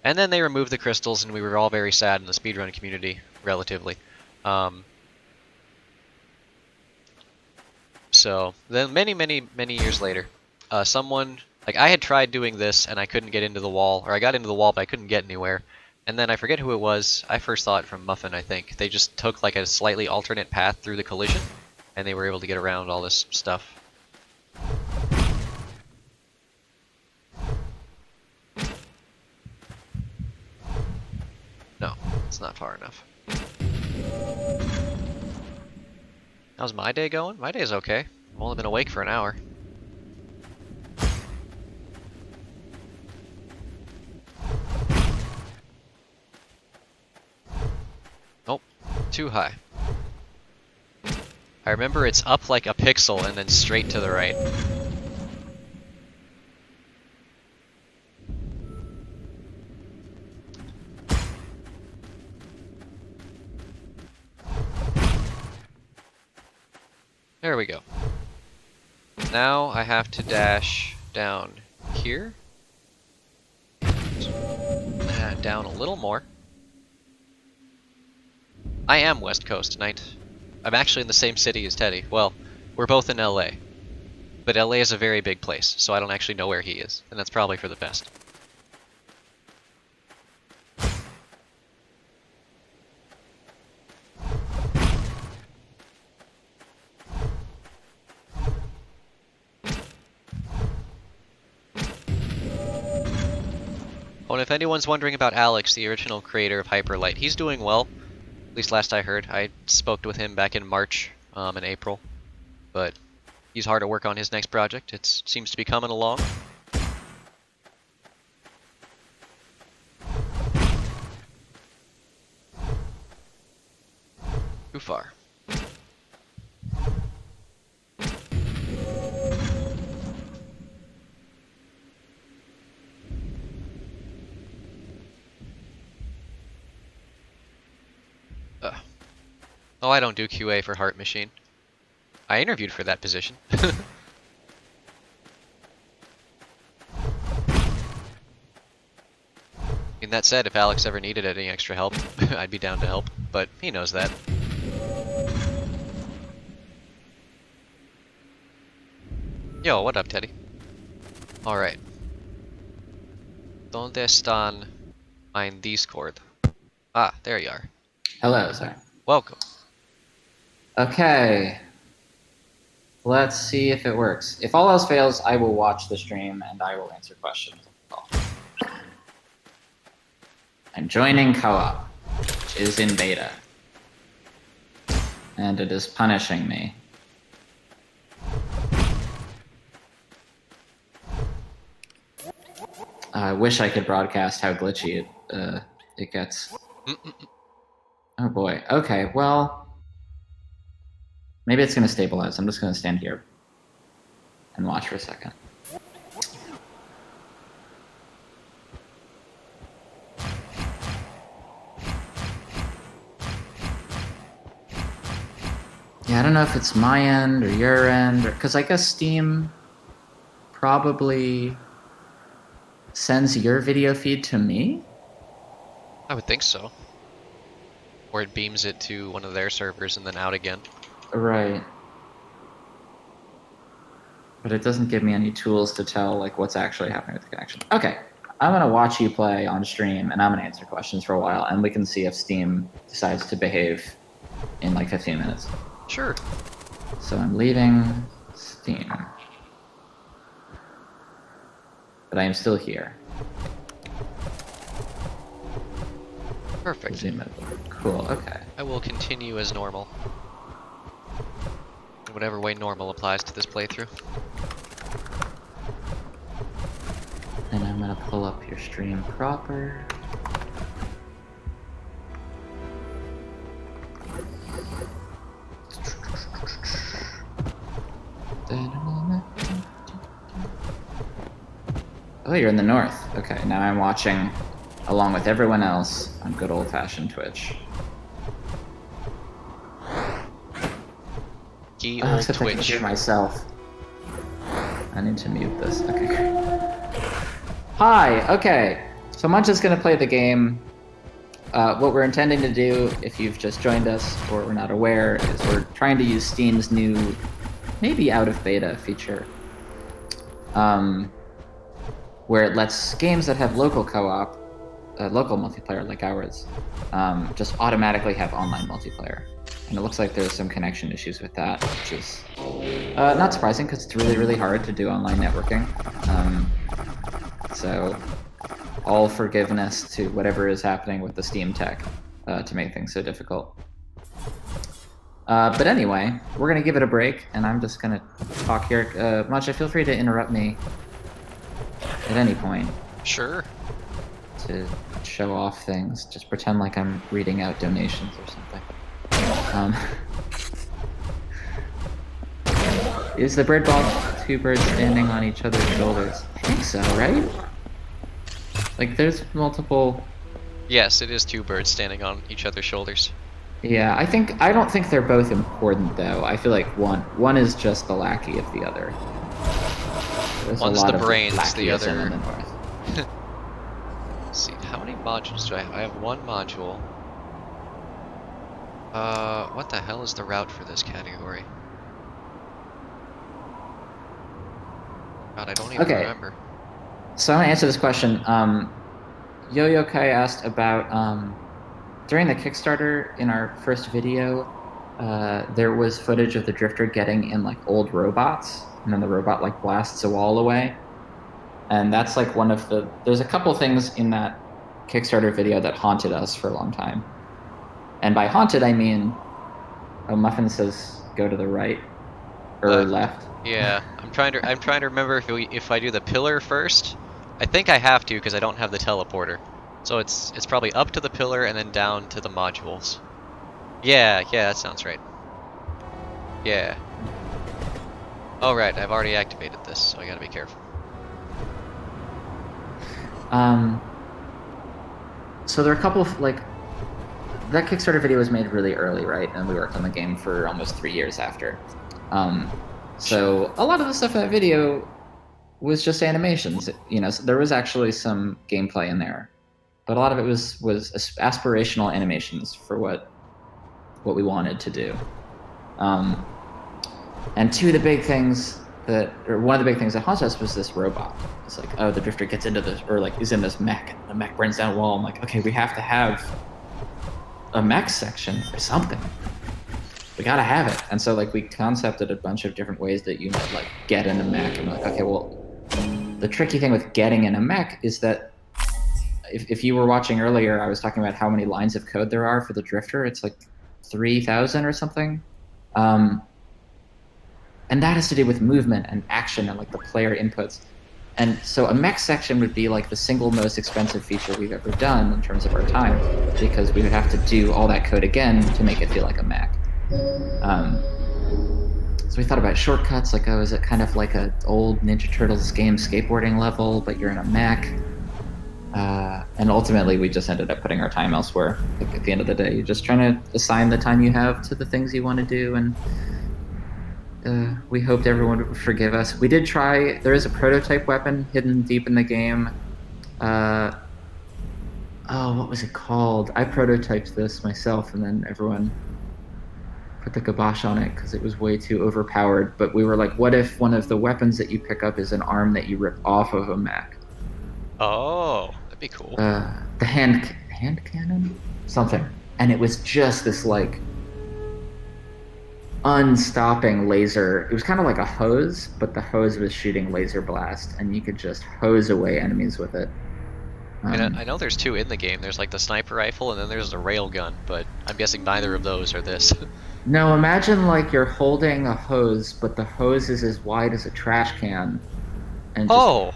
And then they removed the crystals, and we were all very sad in the speedrun community, relatively. So then many years later, someone, like I had tried doing this and I couldn't get into the wall, or I got into the wall but I couldn't get anywhere. And then I forget who it was. I first saw it from Muffin, I think. They just took like a slightly alternate path through the collision, and they were able to get around all this stuff. No, it's not far enough. How's my day going? My day's okay. I've only been awake for an hour. Nope, too high. I remember it's up like a pixel and then straight to the right. There we go. Now I have to dash down here. And down a little more. I am West Coast tonight. I'm actually in the same city as Teddy. Well, we're both in LA. But LA is a very big place, so I don't actually know where he is. And that's probably for the best. Oh, and if anyone's wondering about Alex, the original creator of Hyperlight, he's doing well. At least last I heard. I spoke with him back in March and April. But he's hard at work on his next project. It seems to be coming along. Too far. Oh, I don't do QA for Heart Machine. I interviewed for that position. And that said, if Alex ever needed any extra help, I'd be down to help, but he knows that. Yo, what up, Teddy? Alright. ¿Dónde están mein Discord? Ah, there you are. Hello, sorry. Welcome. Okay. Let's see if it works. If all else fails, I will watch the stream and I will answer questions. I'm joining co-op, which is in beta. And it is punishing me. I wish I could broadcast how glitchy it gets. Oh boy. Okay, well... Maybe it's going to stabilize. I'm just going to stand here and watch for a second. Yeah, I don't know if it's my end or your end, because I guess Steam probably sends your video feed to me? I would think so. Or it beams it to one of their servers and then out again. Right. But it doesn't give me any tools to tell like what's actually happening with the connection. Okay, I'm gonna watch you play on stream, and I'm gonna answer questions for a while, and we can see if Steam decides to behave in like 15 minutes. Sure. So I'm leaving Steam, but I am still here. Perfect. Cool. Okay. I will continue as normal. In whatever way normal applies to this playthrough. And I'm gonna pull up your stream proper. Oh, you're in the north. Okay, now I'm watching along with everyone else on good old-fashioned Twitch. Ye old except I can Twitch. hear myself. I need to mute this. Okay, great. Hi, okay. So I'm just gonna play the game. What we're intending to do, if you've just joined us or we're not aware, is we're trying to use Steam's new, maybe out of beta feature, where it lets games that have local co-op, local multiplayer like ours, just automatically have online multiplayer. And it looks like there's some connection issues with that, which is not surprising because it's really, really hard to do online networking. So all forgiveness to whatever is happening with the Steam tech to make things so difficult. But anyway, we're going to give it a break, and I'm just going to talk here. Matcha, feel free to interrupt me at any point. Sure. To show off things. Just pretend like I'm reading out donations or something. Is the bird ball two birds standing on each other's shoulders? I think so, right? Like, there's multiple... Yes, it is two birds standing on each other's shoulders. Yeah, I don't think they're both important, though. I feel like one is just the lackey of the other. There's One's a lot the of brains, the lackeyism other... in the north. Let's see, how many modules do I have? I have one module. What the hell is the route for this category? God, I don't even remember. So I'm gonna answer this question. Yo-Yo Kai asked about during the Kickstarter in our first video, there was footage of the drifter getting in like old robots, and then the robot like blasts a wall away. And that's like one of the. There's a couple things in that Kickstarter video that haunted us for a long time. And by haunted, I mean, Muffin says go to the right or left. Yeah, I'm trying to remember if I do the pillar first. I think I have to because I don't have the teleporter. So it's probably up to the pillar and then down to the modules. Yeah, that sounds right. Yeah. Oh right, I've already activated this, so I gotta be careful. So there are a couple of like. That Kickstarter video was made really early, right? And we worked on the game for almost 3 years after. So a lot of the stuff in that video was just animations. You know, so there was actually some gameplay in there, but a lot of it was aspirational animations for what we wanted to do. And one of the big things that haunted us was this robot. It's like, oh, the drifter gets into this, or like is in this mech, and the mech burns down a wall. I'm like, okay, we have to have a mech section or something. We gotta have it. And so like we concepted a bunch of different ways that you might like get in a mech. And we're like, okay, well, the tricky thing with getting in a mech is that if you were watching earlier, I was talking about how many lines of code there are for the drifter. It's like 3,000 or something. And that has to do with movement and action and like the player inputs. And so a mech section would be like the single most expensive feature we've ever done in terms of our time, because we would have to do all that code again to make it feel like a mech. So we thought about shortcuts, like, oh, is it kind of like an old Ninja Turtles game skateboarding level, but you're in a mech? And ultimately, we just ended up putting our time elsewhere. Like, at the end of the day, you're just trying to assign the time you have to the things you want to do, and we hoped everyone would forgive us. We did try. There is a prototype weapon hidden deep in the game. oh, what was it called? I prototyped this myself, and then everyone put the kibosh on it because it was way too overpowered. But we were like, what if one of the weapons that you pick up is an arm that you rip off of a mech? Oh, that'd be cool. The hand cannon, something, and it was just this like unstopping laser. It was kind of like a hose, but the hose was shooting laser blast, and you could just hose away enemies with it. And I know there's two in the game. There's like the sniper rifle, and then there's the railgun. But I'm guessing neither of those are this. No, imagine like you're holding a hose, but the hose is as wide as a trash can, and just Oh,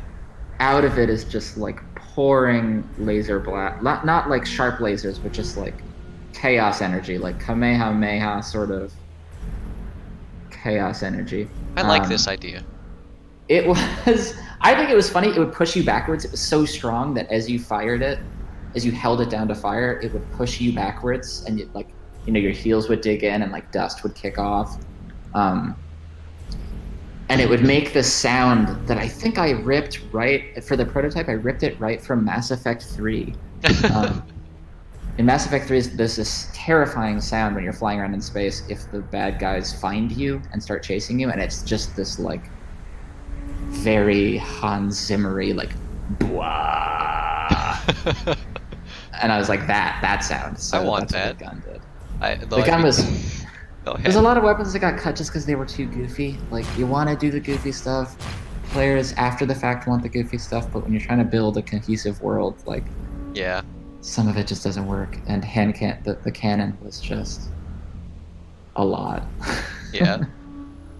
out of it is just like pouring laser blast. Not like sharp lasers, but just like chaos energy, like Kamehameha sort of chaos energy. I like this idea. It was, I think it was funny. It would push you backwards. It was so strong that as you fired it, as you held it down to fire, it would push you backwards, and it like, your heels would dig in and like dust would kick off. And it would make this sound that I think I ripped right for the prototype. I ripped it right from Mass Effect 3. In Mass Effect 3, there's this terrifying sound when you're flying around in space if the bad guys find you and start chasing you, and it's just this like very Hans Zimmery like blah. And I was like, that sound. So I want that's that. what the gun did. The gun was. Go ahead. There's a lot of weapons that got cut just because they were too goofy. Like, you want to do the goofy stuff. Players, after the fact, want the goofy stuff, but when you're trying to build a cohesive world, like, Yeah. some of it just doesn't work. And the cannon was just a lot. Yeah.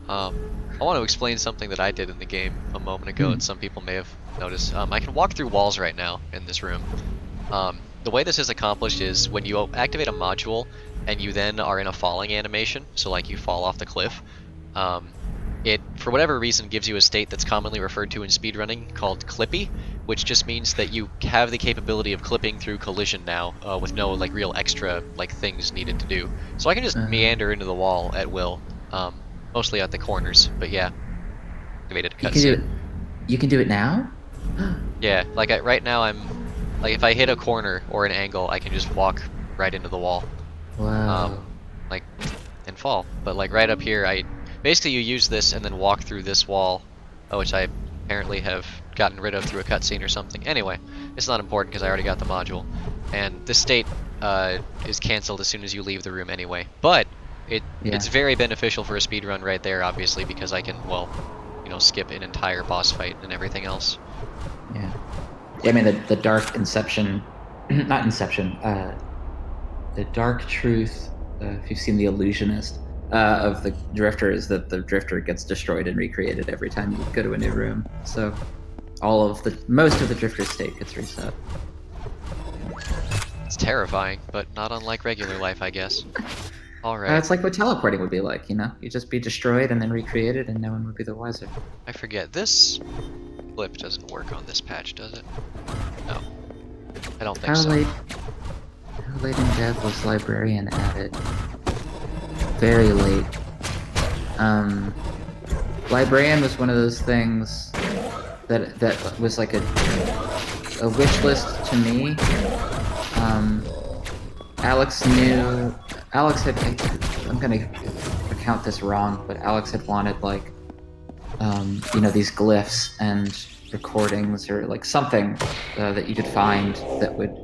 I want to explain something that I did in the game a moment ago, and some people may have noticed. I can walk through walls right now in this room. The way this is accomplished is when you activate a module and you then are in a falling animation, so like you fall off the cliff, it, for whatever reason, gives you a state that's commonly referred to in speedrunning called clippy, which just means that you have the capability of clipping through collision now, with no like real extra like things needed to do. So I can just meander into the wall at will, mostly at the corners, but yeah. Activated a cutscene. You can do it now? Yeah, like right now I'm, like if I hit a corner or an angle, I can just walk right into the wall. Wow. Like, and fall. But like right up here, basically you use this and then walk through this wall, which I apparently have gotten rid of through a cutscene or something. Anyway, it's not important because I already got the module. And this state is cancelled as soon as you leave the room anyway. But it's very beneficial for a speedrun right there, obviously, because I can, well, skip an entire boss fight and everything else. Yeah. I mean, the dark Inception, not Inception, the dark truth, if you've seen The Illusionist, of the Drifter is that the Drifter gets destroyed and recreated every time you go to a new room. So most of the Drifter's state gets reset. It's terrifying, but not unlike regular life, I guess. Alright. It's like what teleporting would be like, You'd just be destroyed and then recreated and no one would be the wiser. I forget, this flip doesn't work on this patch, does it? No. I don't think so. How late in dev was Librarian added? Very late. Librarian was one of those things that was like a wish list to me. Alex had, I'm gonna account this wrong, but Alex had wanted like, these glyphs and recordings or like something that you could find that would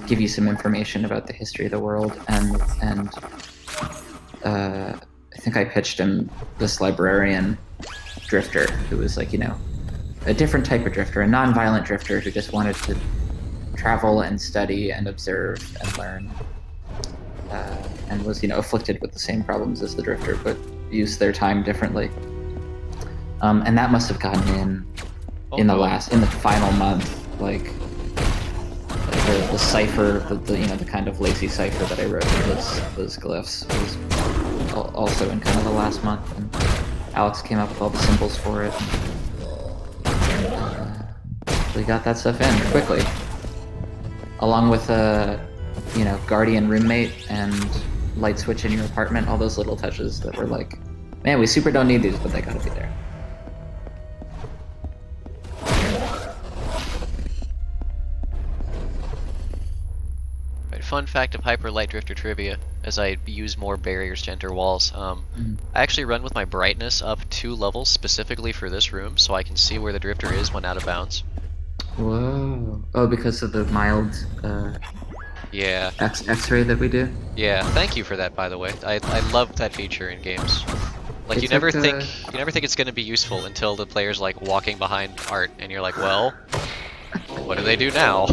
give you some information about the history of the world, and I think I pitched him this librarian drifter who was like, a different type of drifter, a non-violent drifter who just wanted to travel and study and observe and learn, and was, afflicted with the same problems as the drifter, but used their time differently. And that must have gotten in the final month, like the cipher, the kind of lazy cipher that I wrote with those glyphs was also in kind of the last month, and Alex came up with all the symbols for it. We got that stuff in quickly, along with a guardian roommate and light switch in your apartment. All those little touches that were like, man, we super don't need these, but they gotta be there. fun fact of Hyper Light Drifter trivia, as I use more barriers to enter walls. Mm. I actually run with my brightness up 2 levels specifically for this room, so I can see where the drifter is when out of bounds. Whoa. Oh, because of the mild Yeah. X-ray that we do? Yeah, thank you for that, by the way. I love that feature in games. Like It took, you never think it's gonna be useful until the player's like walking behind art, and you're like, well, what do they do now?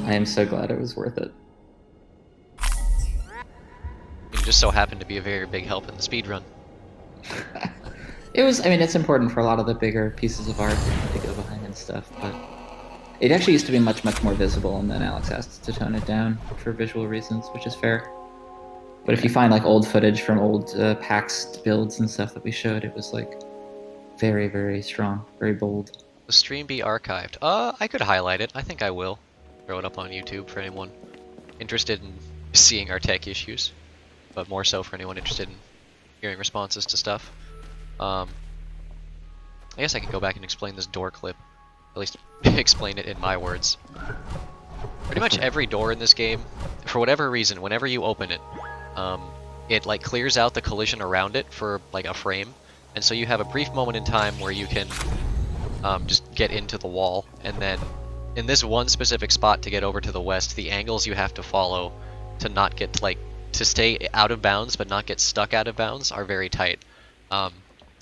I am so glad it was worth it. It just so happened to be a very big help in the speedrun. It was, I mean, it's important for a lot of the bigger pieces of art to go behind and stuff, but it actually used to be much, much more visible, and then Alex asked to tone it down for visual reasons, which is fair. But if you find like old footage from old PAX builds and stuff that we showed, it was like very, very strong, very bold. The stream be archived. I could highlight it. I think I will. Throw it up on YouTube for anyone interested in seeing our tech issues, but more so for anyone interested in hearing responses to stuff. I guess I could go back and explain this door clip. At least explain it in my words. Pretty much every door in this game, for whatever reason, whenever you open it, it like clears out the collision around it for like a frame, and so you have a brief moment in time where you can just get into the wall, and then in this one specific spot to get over to the west, the angles you have to follow to not get to stay out of bounds but not get stuck out of bounds are very tight. So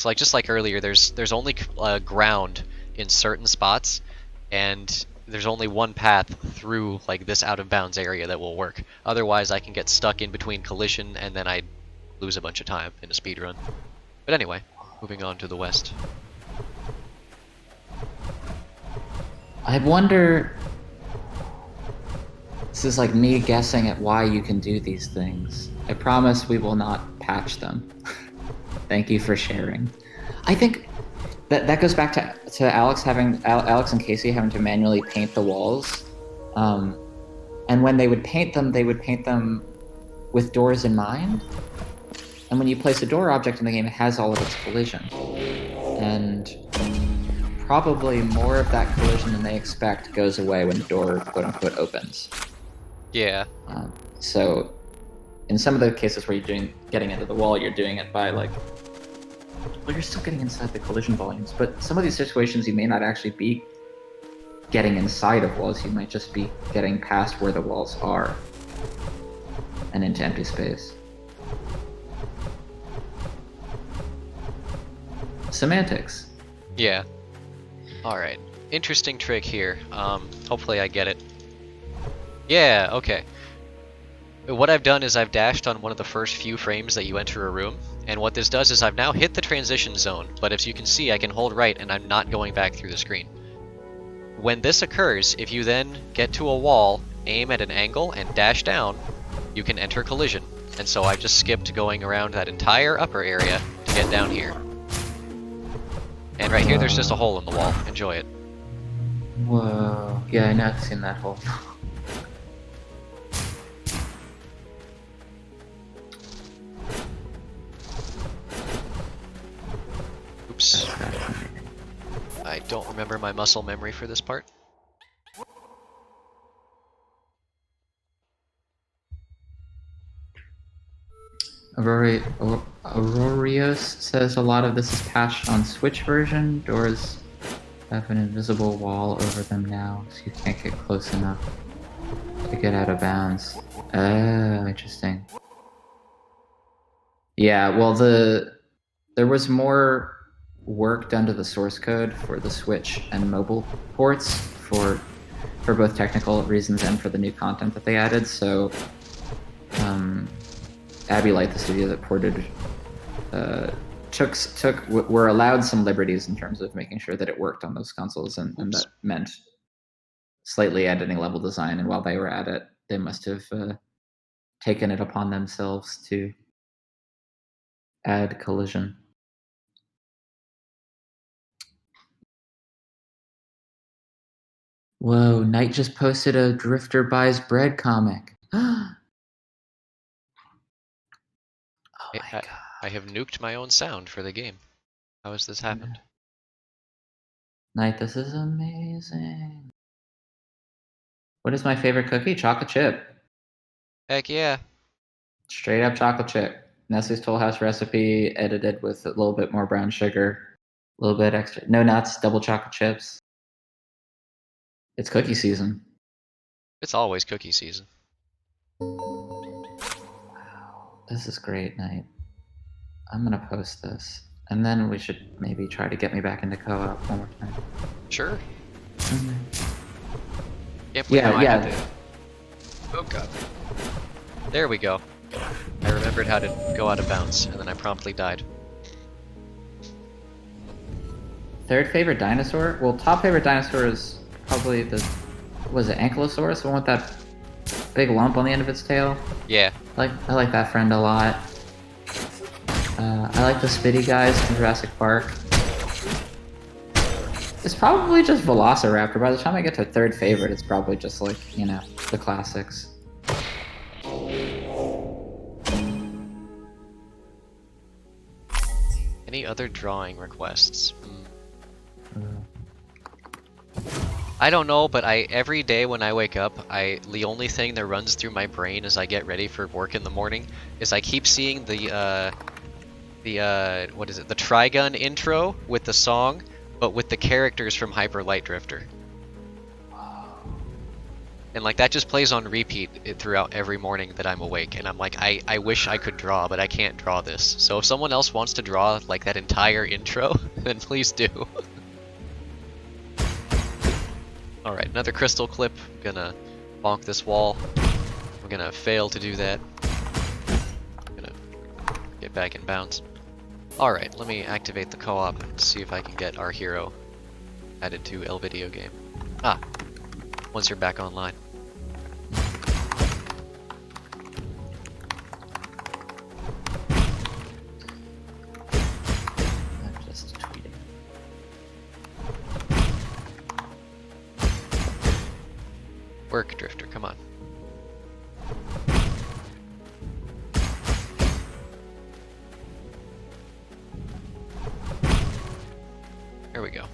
like just like earlier, there's only ground in certain spots, and there's only one path through like this out of bounds area that will work. Otherwise, I can get stuck in between collision, and then I lose a bunch of time in a speedrun. But anyway, moving on to the west. I wonder. This is like me guessing at why you can do these things. I promise we will not patch them. Thank you for sharing. I think that goes back to Alex and Casey having to manually paint the walls, and when they would paint them with doors in mind. And when you place a door object in the game, it has all of its collision, and probably more of that collision than they expect goes away when the door quote unquote opens. Yeah. So in some of the cases where you're getting into the wall, you're doing it by like, well, you're still getting inside the collision volumes, but some of these situations you may not actually be getting inside of walls, you might just be getting past where the walls are and into empty space. Semantics. Yeah. Alright. Interesting trick here. Hopefully I get it. Yeah, okay. What I've done is I've dashed on one of the first few frames that you enter a room, and what this does is I've now hit the transition zone, but as you can see I can hold right and I'm not going back through the screen. When this occurs, if you then get to a wall, aim at an angle, and dash down, you can enter collision. And so I've just skipped going around that entire upper area to get down here. And right here there's just a hole in the wall. Enjoy it. Whoa. Yeah, I know I've seen that hole. Oops. I don't remember my muscle memory for this part. Aurorios says a lot of this is patched on Switch version. Doors have an invisible wall over them now, so you can't get close enough to get out of bounds. Oh, interesting. Yeah, well, there was more work done to the source code for the Switch and mobile ports for both technical reasons and for the new content that they added. So, Abbey Light, the studio that ported, were allowed some liberties in terms of making sure that it worked on those consoles, and that meant slightly editing level design. And while they were at it, they must have taken it upon themselves to add collision. Whoa, Knight just posted a Drifter Buys Bread comic. Oh my god. I have nuked my own sound for the game. How has this happened? Knight, this is amazing. What is my favorite cookie? Chocolate chip. Heck yeah. Straight up chocolate chip. Nestle's Toll House recipe, edited with a little bit more brown sugar, a little bit extra. No nuts, double chocolate chips. It's cookie season. It's always cookie season. Wow, this is great, Night. I'm gonna post this, and then we should maybe try to get me back into co-op one more time. Sure. Mm-hmm. Can't believe how I had Yeah. to. Oh god. There we go. I remembered how to go out of bounds, and then I promptly died. Third favorite dinosaur? Well, top favorite dinosaur is probably was it Ankylosaurus, the one with that big lump on the end of its tail? Yeah. I like that friend a lot. I like the Spitty guys from Jurassic Park. It's probably just Velociraptor. By the time I get to third favorite, it's probably just like, you know, the classics. Any other drawing requests? I don't know, but every day when I wake up, the only thing that runs through my brain as I get ready for work in the morning is I keep seeing the what is it? The Trigun intro with the song, but with the characters from Hyper Light Drifter. And like that just plays on repeat throughout every morning that I'm awake, and I'm like, I wish I could draw, but I can't draw this. So if someone else wants to draw like that entire intro, then please do. Alright, another crystal clip. I'm gonna bonk this wall. I'm gonna fail to do that. I'm gonna get back in bounds. Alright, let me activate the co-op and see if I can get our hero added to El Video Game. Ah, once you're back online. I'm just tweeting. Work, Drifter, come on. There we go.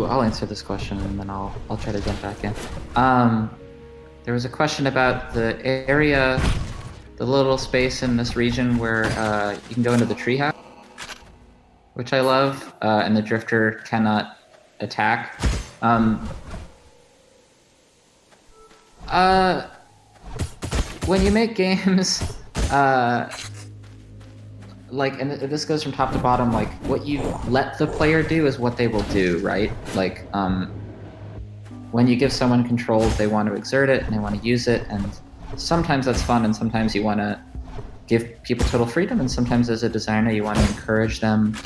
I'll answer this question and then I'll try to jump back in. There was a question about the area, the little space in this region where you can go into the treehouse, which I love, and the drifter cannot attack. When you make games, like, and this goes from top to bottom, like, what you let the player do is what they will do, right? Like, when you give someone control, they want to exert it and they want to use it, and sometimes that's fun, and sometimes you want to give people total freedom, and sometimes as a designer you want to encourage them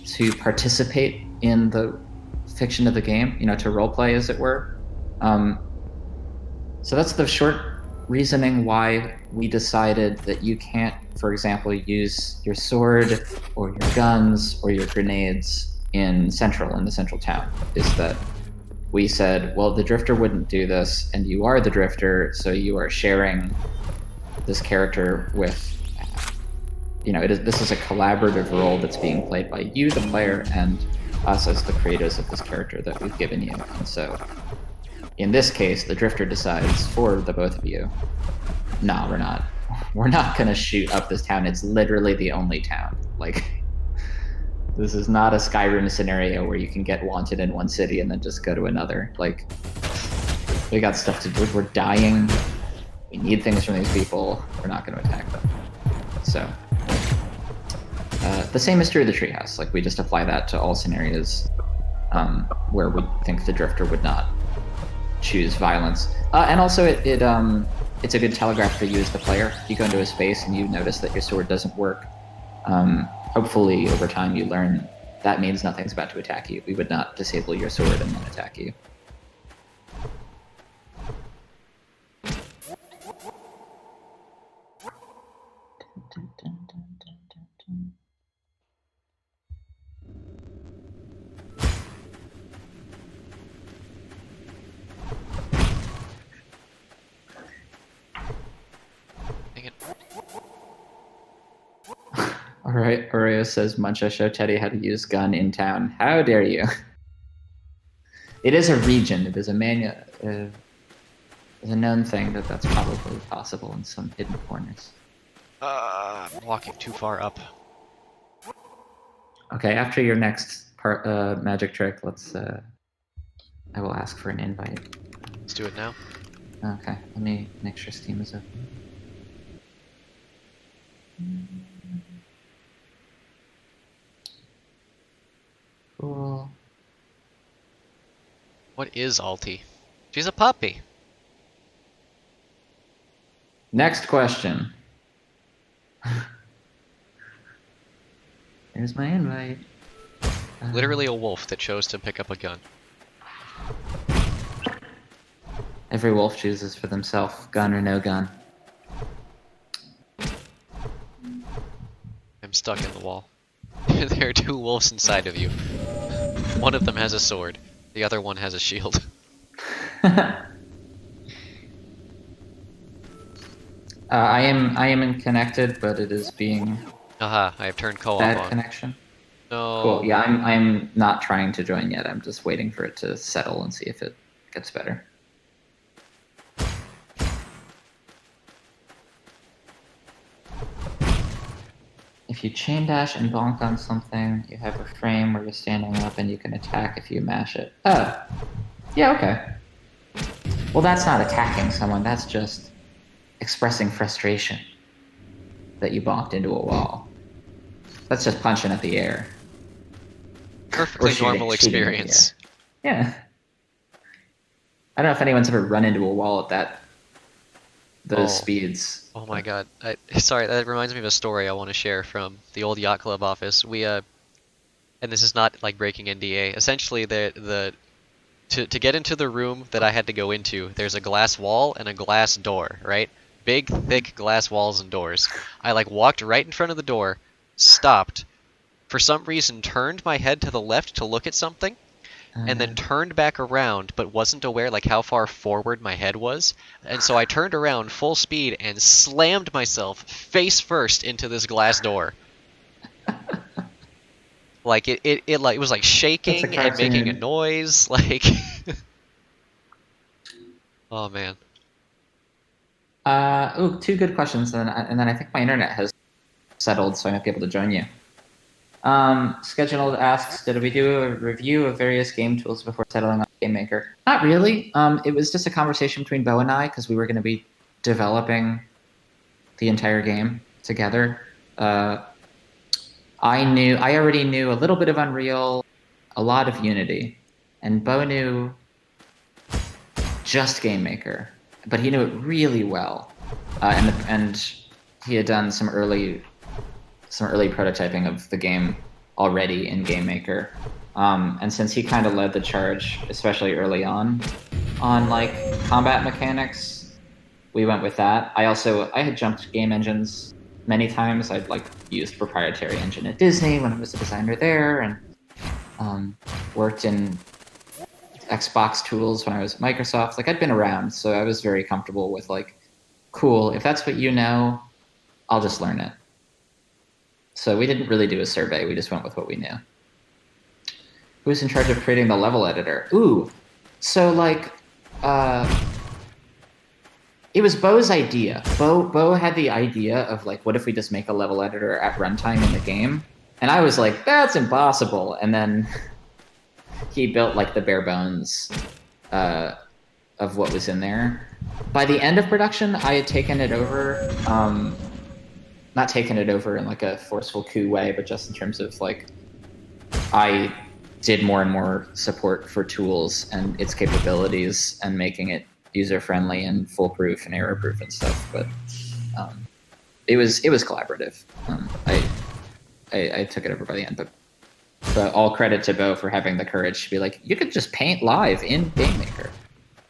to participate in the fiction of the game, you know, to roleplay, as it were. So that's the short reasoning why we decided that you can't, for example, use your sword or your guns or your grenades in the central town, is that we said, well, the drifter wouldn't do this, and you are the drifter, so you are sharing this character with, you know, this is a collaborative role that's being played by you, the player, and us as the creators of this character that we've given you. And so in this case, the drifter decides for the both of you, no, we're not gonna shoot up this town. It's literally the only town. Like, this is not a Skyrim scenario where you can get wanted in one city and then just go to another. Like, we got stuff to do. We're dying. We need things from these people. We're not gonna attack them. So the same is true of the treehouse. Like, we just apply that to all scenarios where we think the drifter would not choose violence. And also, it's a good telegraph for you as the player. If you go into a space and you notice that your sword doesn't work, hopefully over time you learn that means nothing's about to attack you. We would not disable your sword and then attack you. Dang it. All right, Oreo says, Muncha, show Teddy how to use gun in town. How dare you? It is a region. It is a it's a known thing that that's probably possible in some hidden corners. I'm walking too far up. Okay, after your next magic trick, let's. I will ask for an invite. Let's do it now. Okay, let me make sure Steam is open. Cool. What is Alti? She's a puppy. Next question. There's my invite. Literally a wolf that chose to pick up a gun. Every wolf chooses for themselves, gun or no gun. I'm stuck in the wall. There are two wolves inside of you. One of them has a sword. The other one has a shield. I am connected, but it is being Aha, I have turned co-op bad on. connection. No. Cool. Yeah, I'm not trying to join yet. I'm just waiting for it to settle and see if it gets better. If you chain dash and bonk on something, you have a frame where you're standing up and you can attack if you mash it. Oh. Yeah, okay. Well, that's not attacking someone. That's just expressing frustration that you bonked into a wall. That's just punching at the air. Perfectly normal shooting at the experience. air. Yeah. I don't know if anyone's ever run into a wall at those speeds. Oh my god. Sorry, that reminds me of a story I want to share from the old yacht club office. We and this is not like breaking NDA. Essentially, to get into the room that I had to go into, there's a glass wall and a glass door, right? Big, thick glass walls and doors. I like walked right in front of the door, stopped, for some reason turned my head to the left to look at something, and then turned back around, but wasn't aware like how far forward my head was. And so I turned around full speed and slammed myself face first into this glass door. Like it was like shaking and making a noise, like oh man. Two good questions, and then I think my internet has settled, so I might be able to join you. Scheduled asks, did we do a review of various game tools before settling on Game Maker? Not really. It was just a conversation between Bo and I, because we were going to be developing the entire game together. I already knew a little bit of Unreal, a lot of Unity, and Bo knew just Game Maker, but he knew it really well, and he had done some early prototyping of the game already in Game Maker. And since he kind of led the charge, especially early on like combat mechanics, we went with that. I had jumped game engines many times. I'd like used proprietary engine at Disney when I was a designer there, and worked in Xbox tools when I was at Microsoft. Like, I'd been around, so I was very comfortable with like, cool, if that's what you know, I'll just learn it. So we didn't really do a survey. We just went with what we knew. Who's in charge of creating the level editor? Ooh, so like, it was Bo's idea. Bo had the idea of like, what if we just make a level editor at runtime in the game? And I was like, that's impossible. And then he built like the bare bones of what was in there. By the end of production, I had taken it over. Not taken it over in like a forceful coup way, but just in terms of like, I did more and more support for tools and its capabilities and making it user-friendly and foolproof and error-proof and stuff. But it was collaborative. I took it over by the end, but all credit to Bo for having the courage to be like, you could just paint live in Game Maker,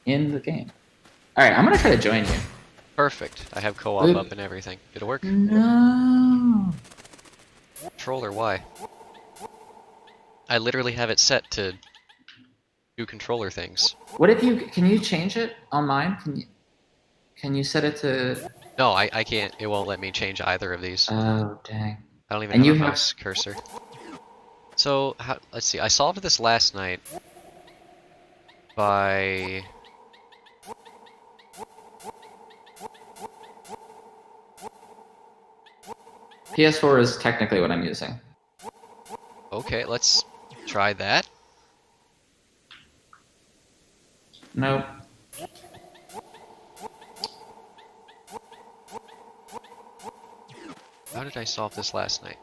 in the game. All right, I'm gonna try to join you. Perfect. I have co-op up and everything. Did it work? No. Controller, why? I literally have it set to do controller things. What if can you change it on mine? Can you set it to? No, I can't. It won't let me change either of these. Oh, dang. I don't even have a mouse cursor. So, let's see. I solved this last night. by... PS4 is technically what I'm using. Okay, let's try that. Nope. How did I solve this last night?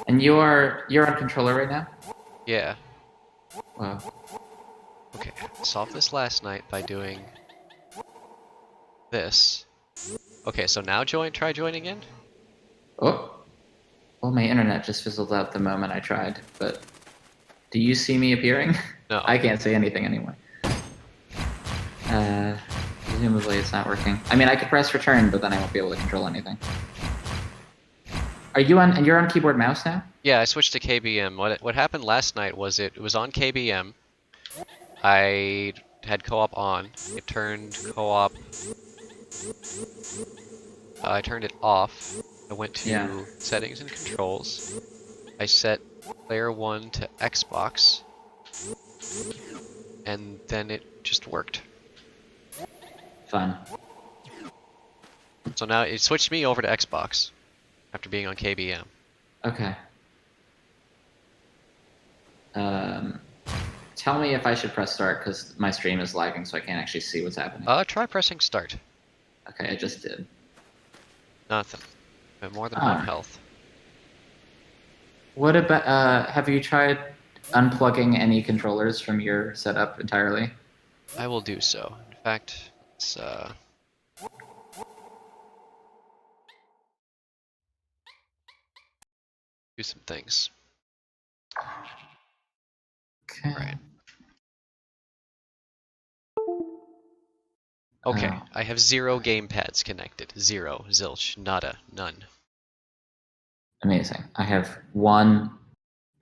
And you're on controller right now? Yeah. Wow. Okay, I solved this last night by doing this. Okay, so now try joining in? Oh. Well, my internet just fizzled out the moment I tried, but do you see me appearing? No. I can't say anything anyway. Presumably it's not working. I mean, I could press return, but then I won't be able to control anything. Are you on, and you're on keyboard mouse now? Yeah, I switched to KBM. What happened last night was it was on KBM. I had co-op on. It turned co-op. I turned it off. I went to settings and controls. I set player 1 to Xbox. And then it just worked. Fun. So now it switched me over to Xbox after being on KBM. Okay. Tell me if I should press start, because my stream is lagging, so I can't actually see what's happening. Try pressing start. Okay, I just did. Nothing. I have more than Ah. 1 health. What about, have you tried unplugging any controllers from your setup entirely? I will do so. In fact, let's do some things. Okay. Right. Okay, Oh. I have 0 gamepads connected. 0, zilch, nada, none. Amazing. I have one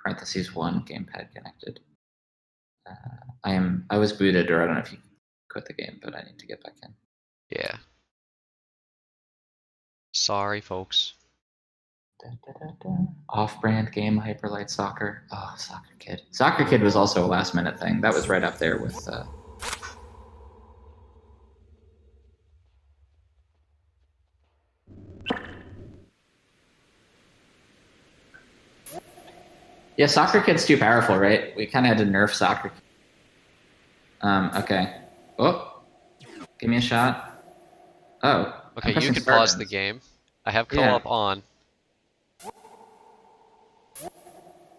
gamepad connected. I was booted, or I don't know if you quit the game, but I need to get back in. Yeah. Sorry, folks. Off-brand game, Hyperlight Soccer. Oh, Soccer Kid. Soccer Kid was also a last-minute thing. That was right up there with... Yeah, Soccer Kid's too powerful, right? We kind of had to nerf Soccer Kid. Okay. Oh, give me a shot. Oh. Okay, you can pause the game. I have co-op on.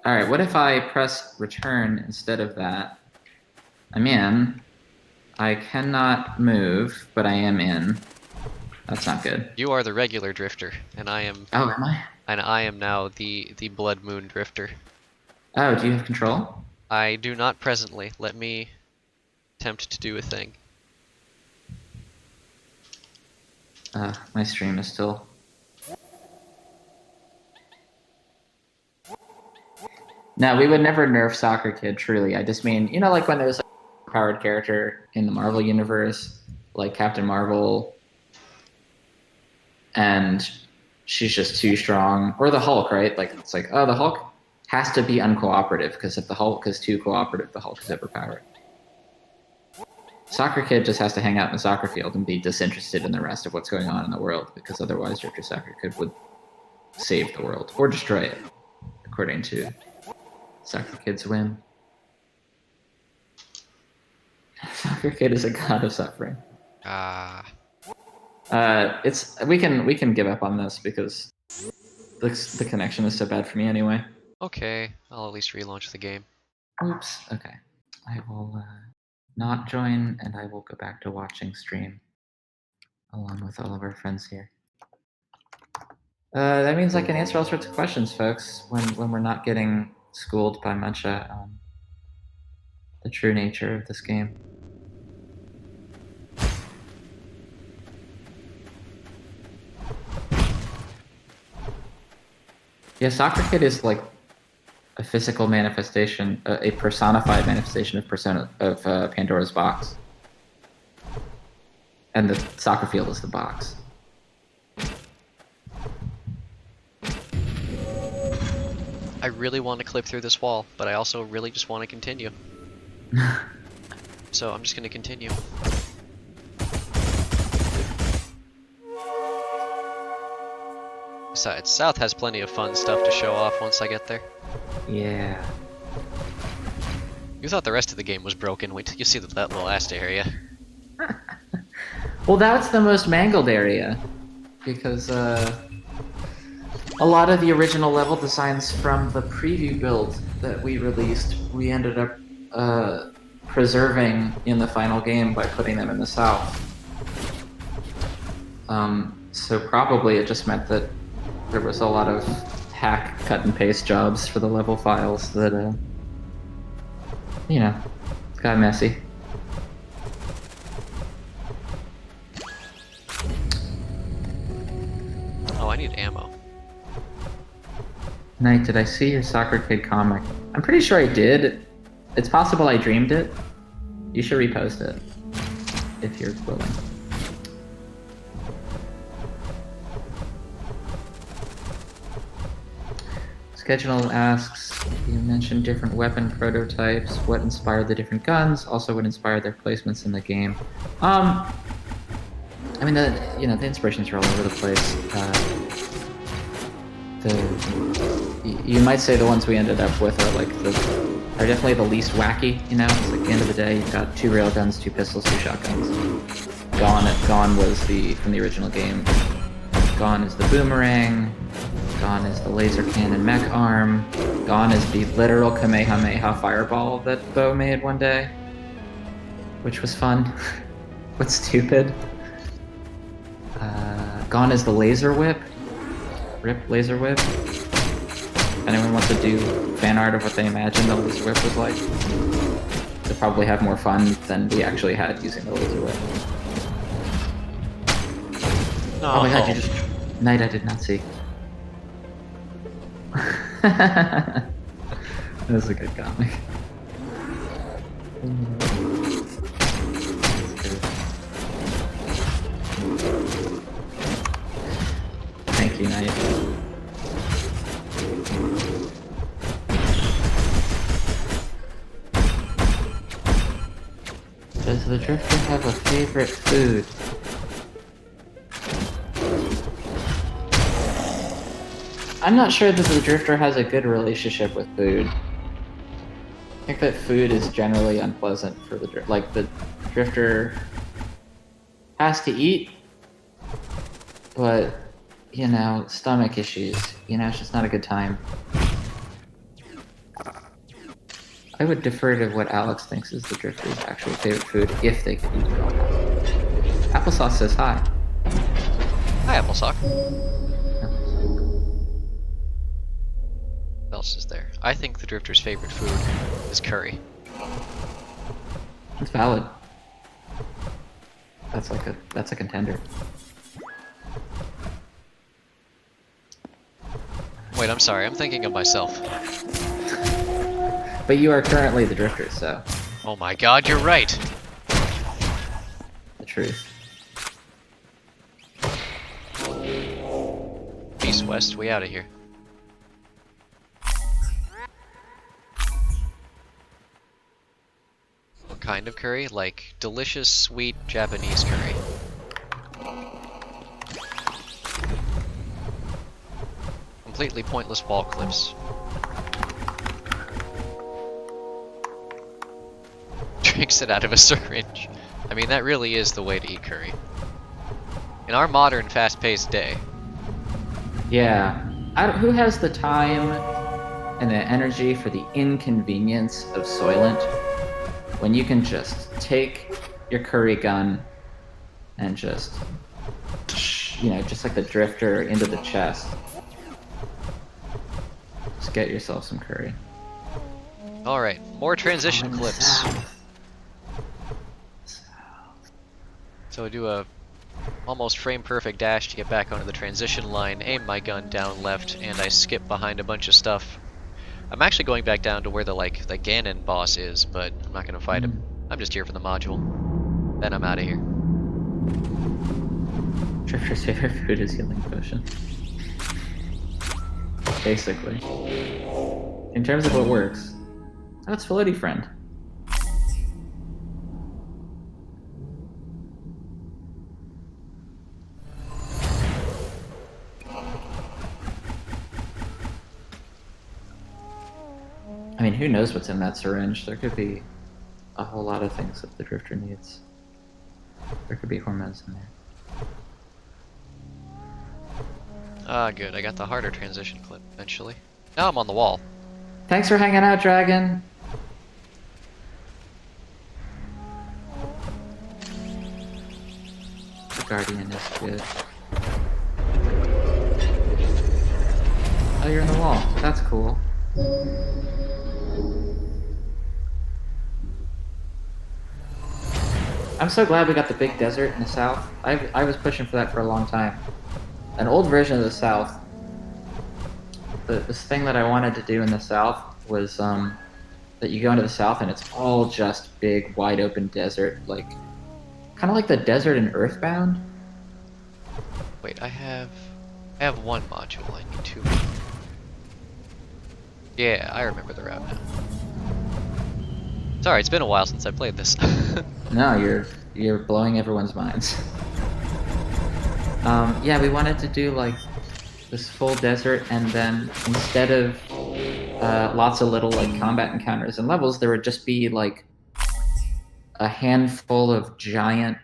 Alright, what if I press return instead of that? I'm in. I cannot move, but I am in. That's not good. You are the regular drifter, and I am... Oh, am I? And I am now the Blood Moon drifter. Oh, do you have control? I do not presently. Let me attempt to do a thing. My stream is still... No, we would never nerf Soccer Kid, truly. I just mean, you know, like when there's a powered character in the Marvel universe, like Captain Marvel, and she's just too strong. Or the Hulk, right? Like, it's like, oh, the Hulk has to be uncooperative, because if the Hulk is too cooperative, the Hulk is overpowered. Soccer Kid just has to hang out in the soccer field and be disinterested in the rest of what's going on in the world, because otherwise Dr. Soccer Kid would save the world, or destroy it, according to Soccer Kid's whim. Soccer Kid is a god of suffering. We can give up on this because the connection is so bad for me anyway. Okay, I'll at least relaunch the game. Oops. Okay, I will not join, and I will go back to watching stream along with all of our friends here. That means I can answer all sorts of questions, folks, when we're not getting schooled by Muncha on the true nature of this game. Yeah, Soccer Kid is like a physical manifestation, a personified manifestation of Pandora's box. And the soccer field is the box. I really want to clip through this wall, but I also really just want to continue. so I'm just gonna continue. Besides, South has plenty of fun stuff to show off once I get there. Yeah. You thought the rest of the game was broken. Wait till you see that little last area. Well, that's the most mangled area, because a lot of the original level designs from the preview build that we released, we ended up preserving in the final game by putting them in the South. So probably it just meant that there was a lot of hack, cut and paste jobs for the level files that, you know, got messy. Oh, I need ammo. Knight, did I see your Soccer Kid comic? I'm pretty sure I did. It's possible I dreamed it. You should repost it, if you're willing. Schedule asks, you mentioned different weapon prototypes. What inspired the different guns? Also, what inspired their placements in the game? I mean, the inspirations are all over the place. You might say the ones we ended up with are definitely the least wacky. You know, it's like at the end of the day, you've got 2 railguns, 2 pistols, 2 shotguns. Gone was from the original game. Gone is the boomerang. Gone is the laser cannon mech arm. Gone is the literal Kamehameha fireball that Bo made one day, which was fun, but stupid. Gone is the laser whip. Rip laser whip. If anyone wants to do fan art of what they imagine the laser whip was like, they'll probably have more fun than we actually had using the laser whip. No. Oh my god, you just... Knight, I did not see. That was a good comic. Thank you, Knight. Does the Drifter have a favorite food? I'm not sure that the Drifter has a good relationship with food. I think that food is generally unpleasant for the Drifter. Like, the Drifter has to eat, but, you know, stomach issues. You know, it's just not a good time. I would defer to what Alex thinks is the Drifter's actual favorite food, if they could eat it all. Applesauce says hi. Hi, Applesock. What else is there? I think the Drifter's favorite food is curry. It's valid. That's a contender. Wait, I'm sorry. I'm thinking of myself. But you are currently the Drifter, so... Oh my god, you're right! The truth. East West, we out of here. What kind of curry? Like delicious, sweet Japanese curry. Completely pointless wall clips. Drinks it out of a syringe. I mean, that really is the way to eat curry. In our modern, fast-paced day. Yeah. Who has the time and the energy for the inconvenience of Soylent when you can just take your curry gun and just, you know, just like the Drifter into the chest. Just get yourself some curry. Alright, more transition clips. So I do a almost frame perfect dash to get back onto the transition line, aim my gun down left, and I skip behind a bunch of stuff. I'm actually going back down to where the Ganon boss is, but I'm not gonna fight him. I'm just here for the module. Then I'm out of here. Drifter's favorite food is healing potion. Basically. In terms of what works. Oh, it's Floaty Friend. I mean, who knows what's in that syringe? There could be a whole lot of things that the Drifter needs. There could be hormones in there. Ah, good. I got the harder transition clip eventually. Now I'm on the wall. Thanks for hanging out, Dragon. The Guardian is good. Oh, you're in the wall. That's cool. I'm so glad we got the big desert in the south. I was pushing for that for a long time. An old version of the south. This thing that I wanted to do in the south was that you go into the south and it's all just big, wide open desert, like kind of like the desert in Earthbound. Wait, I have one module. I need two more. Yeah, I remember the route now. Sorry, it's been a while since I played this. No, you're blowing everyone's minds. Yeah, we wanted to do like this full desert, and then instead of lots of little like combat encounters and levels, there would just be like a handful of giant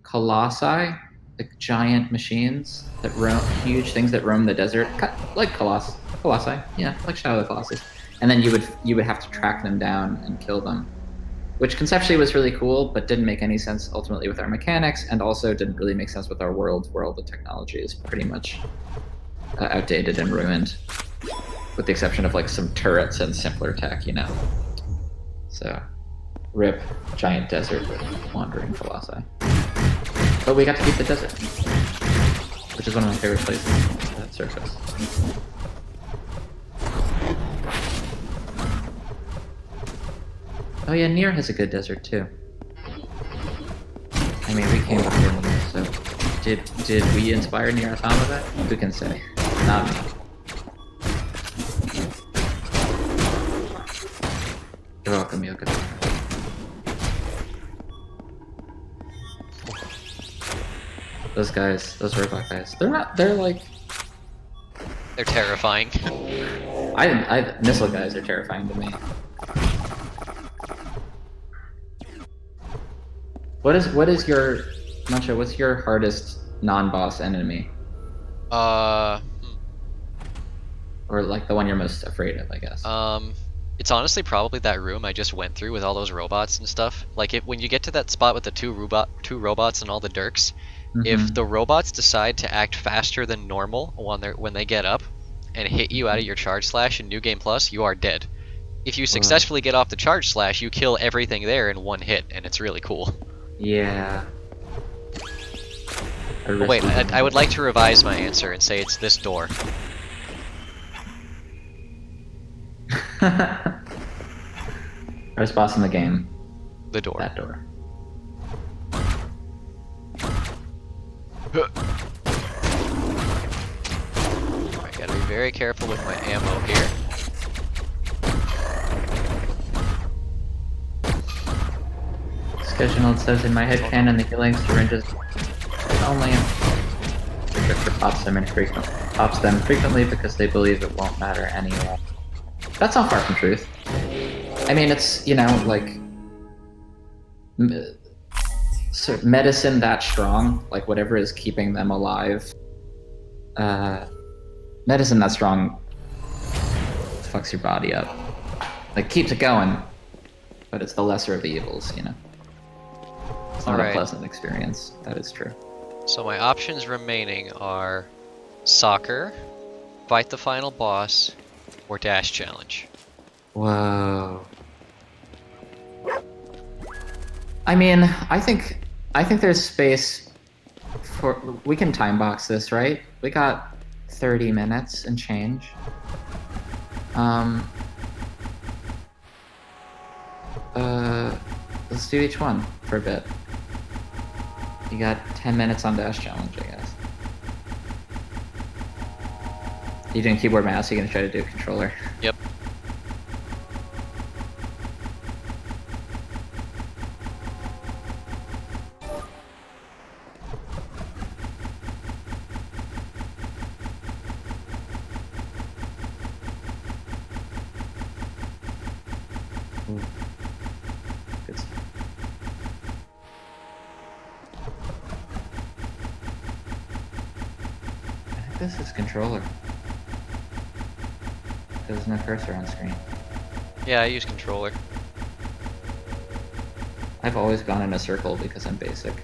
colossi, like giant machines that roam, huge things that roam the desert, like colossi, yeah, like Shadow of the Colossus. And then you would have to track them down and kill them, which conceptually was really cool, but didn't make any sense ultimately with our mechanics, and also didn't really make sense with our world, where all the technology is pretty much outdated and ruined, with the exception of like some turrets and simpler tech, you know. So, rip giant desert with wandering colossi. But we got to keep the desert, which is one of my favorite places on that surface. Oh yeah, Nier has a good desert too. I mean, we came before Nier, so did we inspire Nier Automata? Who can say? Not me. You're welcome, Yoko. Those guys, those robot guys, they're like... They're terrifying. Missile guys are terrifying to me. What is your, Mancha, what's your hardest non-boss enemy? Or like the one you're most afraid of, I guess. It's honestly probably that room I just went through with all those robots and stuff. Like when you get to that spot with the two robots and all the dirks, if the robots decide to act faster than normal when they get up and hit you out of your charge slash in New Game Plus, you are dead. If you successfully get off the charge slash, you kill everything there in one hit, and it's really cool. Yeah. Oh, wait, I would like to revise my answer and say it's this door. First boss in the game. The door. That door. I gotta be very careful with my ammo here. Schedule says in my head canon the healing syringes only the Drifter pops them frequently because they believe it won't matter anyway. That's not far from truth. I mean, it's, you know, like medicine that strong, like whatever is keeping them alive. Medicine that strong fucks your body up. Like keeps it going, but it's the lesser of the evils, you know. It's not a pleasant experience. That is true. So my options remaining are soccer, fight the final boss, or dash challenge. Whoa. I mean, I think there's space for... We can time box this, right? We got 30 minutes and change. Let's do each one for a bit. You got 10 minutes on dash challenge, I guess. You doing keyboard mouse? You're gonna try to do a controller? Yep. Ooh. Good stuff. I think this is controller. There's no cursor on screen. Yeah, I use controller. I've always gone in a circle because I'm basic.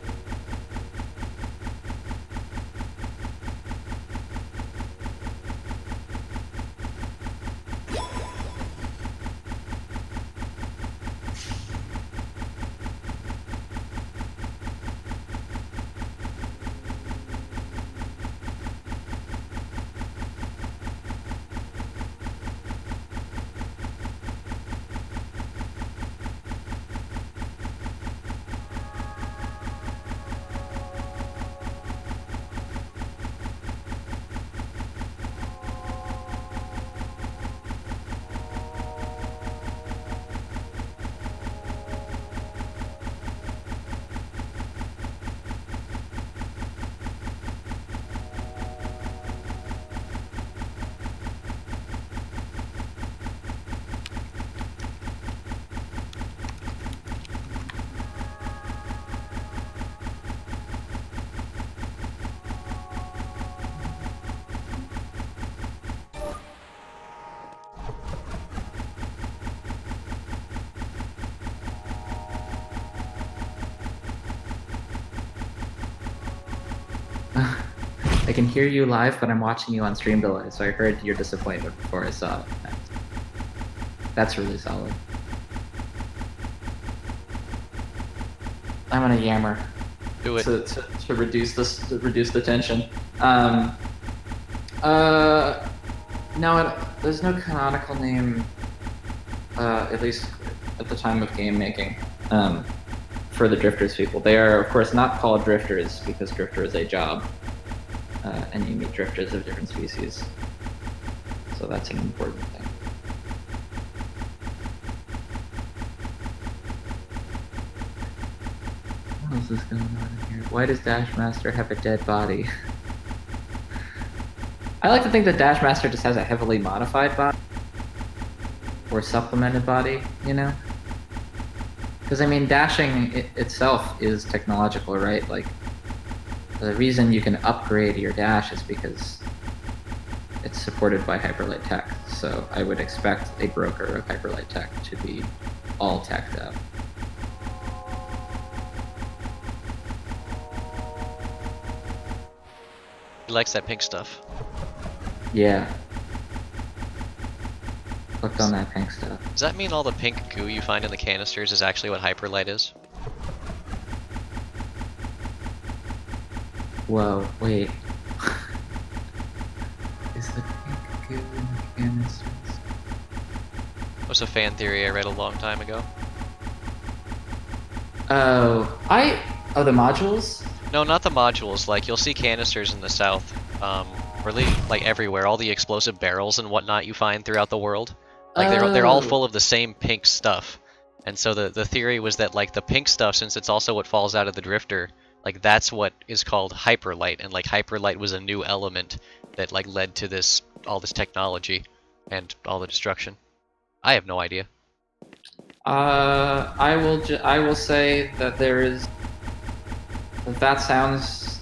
I can hear you live, but I'm watching you on stream delay, so I heard your disappointment before I saw it. That's really solid. I'm gonna yammer. Do it. To reduce this, to reduce the tension. No, there's no canonical name, at least at the time of game making, for the Drifters people. They are, of course, not called Drifters because Drifter is a job, and you meet Drifters of different species. So that's an important thing. What else is going on in here? Why does Dashmaster have a dead body? I like to think that Dashmaster just has a heavily modified body. Or supplemented body, you know? Because, I mean, dashing itself is technological, right? Like, the reason you can upgrade your dash is because it's supported by Hyperlight Tech. So I would expect a broker of Hyperlight Tech to be all teched up. He likes that pink stuff. Yeah. Clicked on that pink stuff. Does that mean all the pink goo you find in the canisters is actually what Hyperlight is? Whoa, wait. Is the pink goo in the canisters? What's a fan theory I read a long time ago? Oh, the modules? No, not the modules. Like, you'll see canisters in the south, really, like everywhere. All the explosive barrels and whatnot you find throughout the world. Like, they're all full of the same pink stuff. And so the theory was that, like, the pink stuff, since it's also what falls out of the drifter, like, that's what is called hyperlight. And, like, hyperlight was a new element that, like, led to all this technology and all the destruction. I have no idea. I will say that that sounds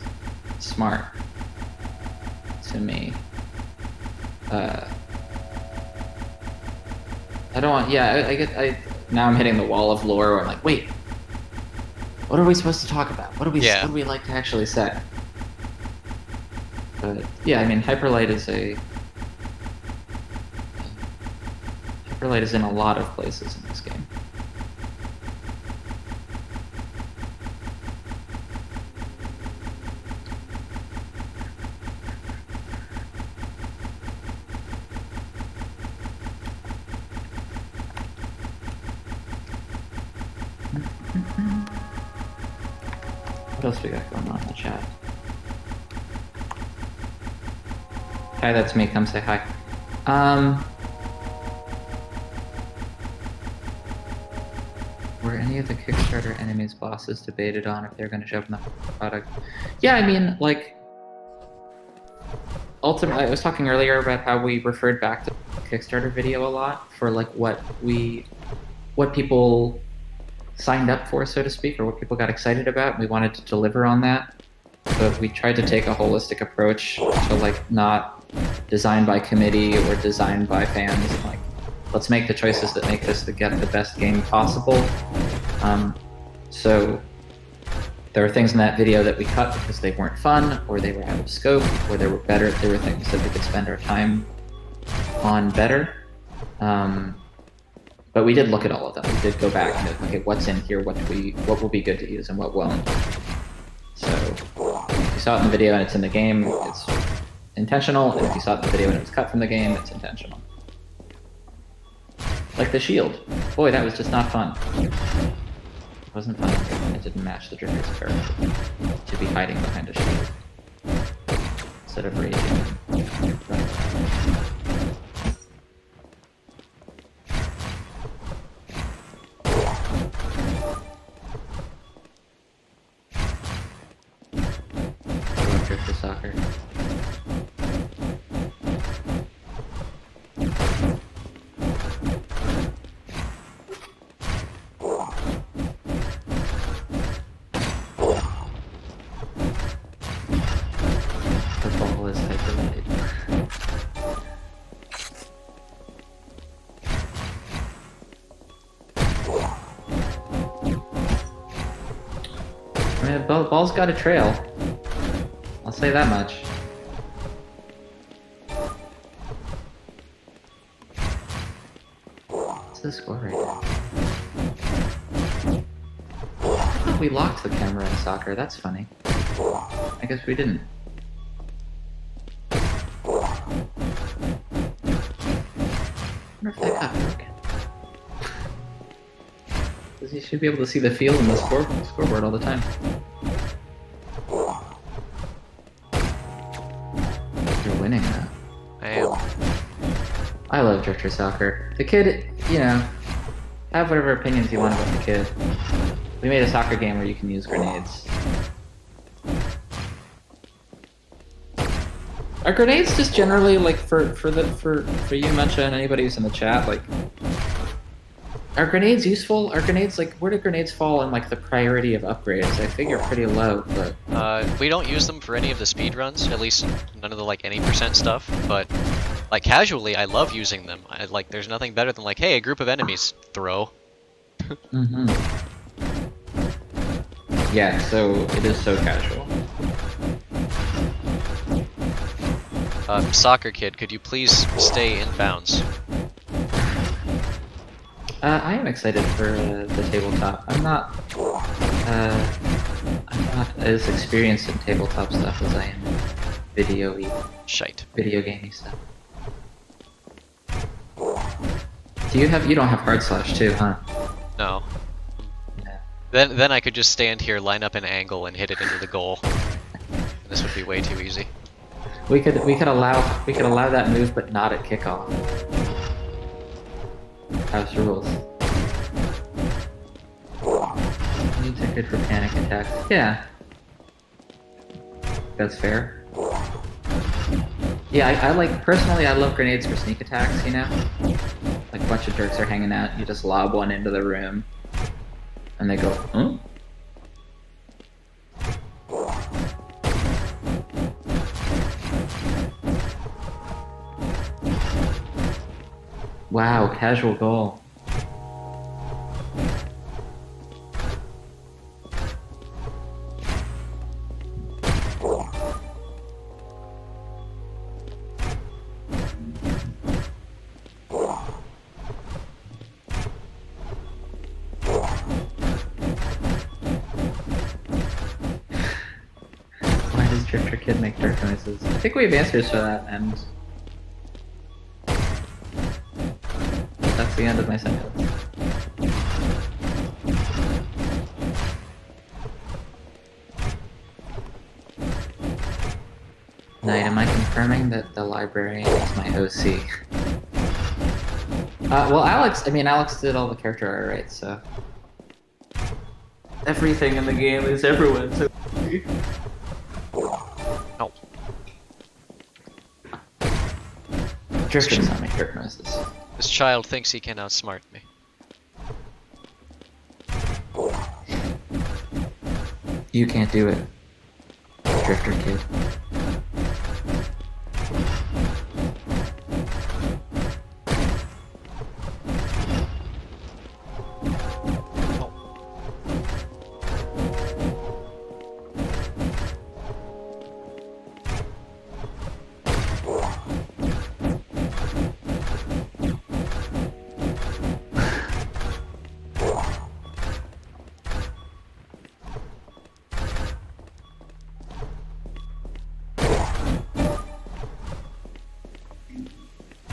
smart to me. I don't want, yeah, now I'm hitting the wall of lore where I'm like, wait, what are we supposed to talk about? What do we like to actually say? But yeah, I mean, Hyperlight is in a lot of places in this game. What else we got going on in the chat? Hi, that's me. Come say hi. Were any of the Kickstarter enemies bosses debated on if they're going to show up in the product? Yeah, I mean, like, ultimately, I was talking earlier about how we referred back to the Kickstarter video a lot for like what what people signed up for, so to speak, or what people got excited about. We wanted to deliver on that, but we tried to take a holistic approach to like not design by committee or design by fans. Like, let's make the choices that make this get the best game possible. So there are things in that video that we cut because they weren't fun, or they were out of scope, or there were things that we could spend our time on better. But we did look at all of them. We did go back and go, okay, what's in here? What will be good to use and what won't? So if you saw it in the video and it's in the game, it's intentional. And if you saw it in the video and it was cut from the game, it's intentional. Like the shield. Boy, that was just not fun. It wasn't fun. It didn't match the Drifter's character to be hiding behind a shield instead of raging. Drifter soccer. The ball is hyperlight. I mean, the ball's got a trail. I'll say that much. What's the score right now? I thought we locked the camera in soccer. That's funny. I guess we didn't. I wonder if that got broken. Because you should be able to see the field in the scoreboard all the time. You're winning now. I am. I love Drifter Soccer. The kid, you know, have whatever opinions you want about the kid. We made a soccer game where you can use grenades. Are grenades just generally like for you, Mencha, and anybody who's in the chat, like, are grenades useful? Are grenades like, where do grenades fall in like the priority of upgrades? I figure pretty low, but We don't use them for any of the speedruns, at least none of the like any percent stuff, but like casually I love using them. Like there's nothing better than like, hey, a group of enemies, throw. mm-hmm. Yeah, so it is so casual. Soccer kid, could you please stay in bounds? I am excited for the tabletop. I'm not as experienced in tabletop stuff as I am in video gamey stuff. You don't have hard slash too, huh? No. No. Then I could just stand here, line up an angle, and hit it into the goal. This would be way too easy. We could allow that move, but not at kickoff. House rules. Needs are good for panic attacks. Yeah. That's fair. Yeah, I like, personally, I love grenades for sneak attacks, you know? Like a bunch of jerks are hanging out, you just lob one into the room, and they go, huh? Wow, casual goal. Why does Drifter Kid make jerk noises? I think we have answers for that, and that's the end of my sentence. Knight, am I confirming that the librarian is my OC? Well, Alex did all the character art, right? So everything in the game is everyone's OC. No. Drifter does not make jerk noises. This child thinks he can outsmart me. You can't do it, Drifter Kid.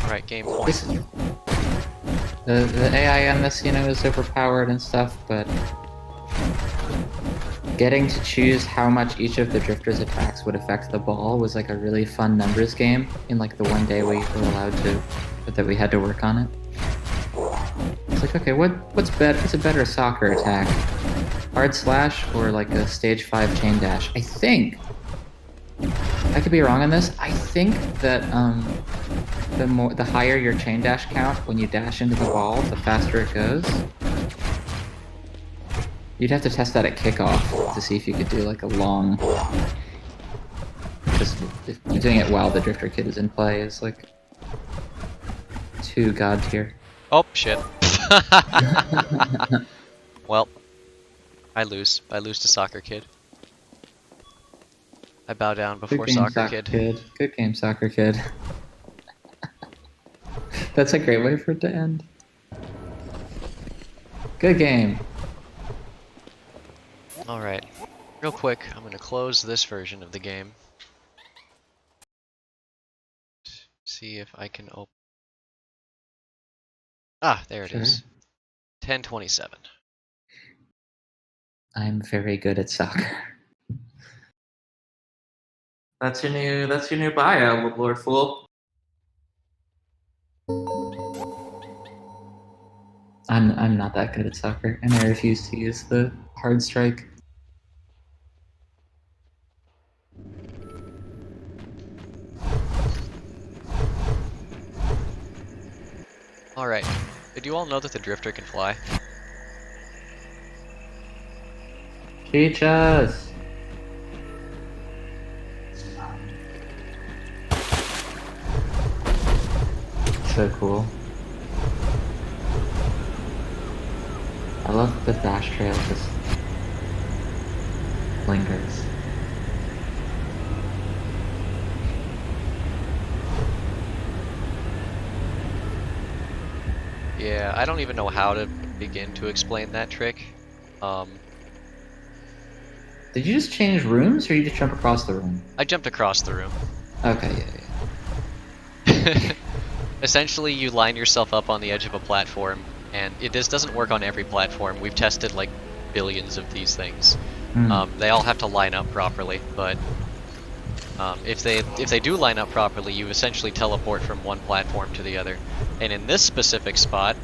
Alright, game point. The AI on this, is overpowered and stuff, but getting to choose how much each of the drifters' attacks would affect the ball was like a really fun numbers game in like the one day we were allowed to, that we had to work on it. It's like, okay, what's a better soccer attack? Hard slash or like a stage 5 chain dash? I think, I could be wrong on this, I think that the higher your chain dash count when you dash into the ball, the faster it goes. You'd have to test that at kickoff to see if you could do like a long... Just if you're doing it while the Drifter Kid is in play is like too god tier. Oh, shit. Well, I lose. I lose to Soccer Kid. I bow down before Good game, Soccer Kid. Good game, Soccer Kid. That's a great way for it to end. Good game. Alright. Real quick, I'm going to close this version of the game. See if I can open... Ah, there it is. 1027. I'm very good at soccer. That's your new bio, Lord Fool. I'm not that good at soccer, and I refuse to use the hard strike. Alright. Did you all know that the Drifter can fly? Teach us! So cool. I love the dash trail just lingers. Yeah, I don't even know how to begin to explain that trick. Did you just change rooms, or you just jump across the room? I jumped across the room. Okay, yeah. Essentially, you line yourself up on the edge of a platform, and this doesn't work on every platform. We've tested like billions of these things. They all have to line up properly, but if they do line up properly, you essentially teleport from one platform to the other. And in this specific spot,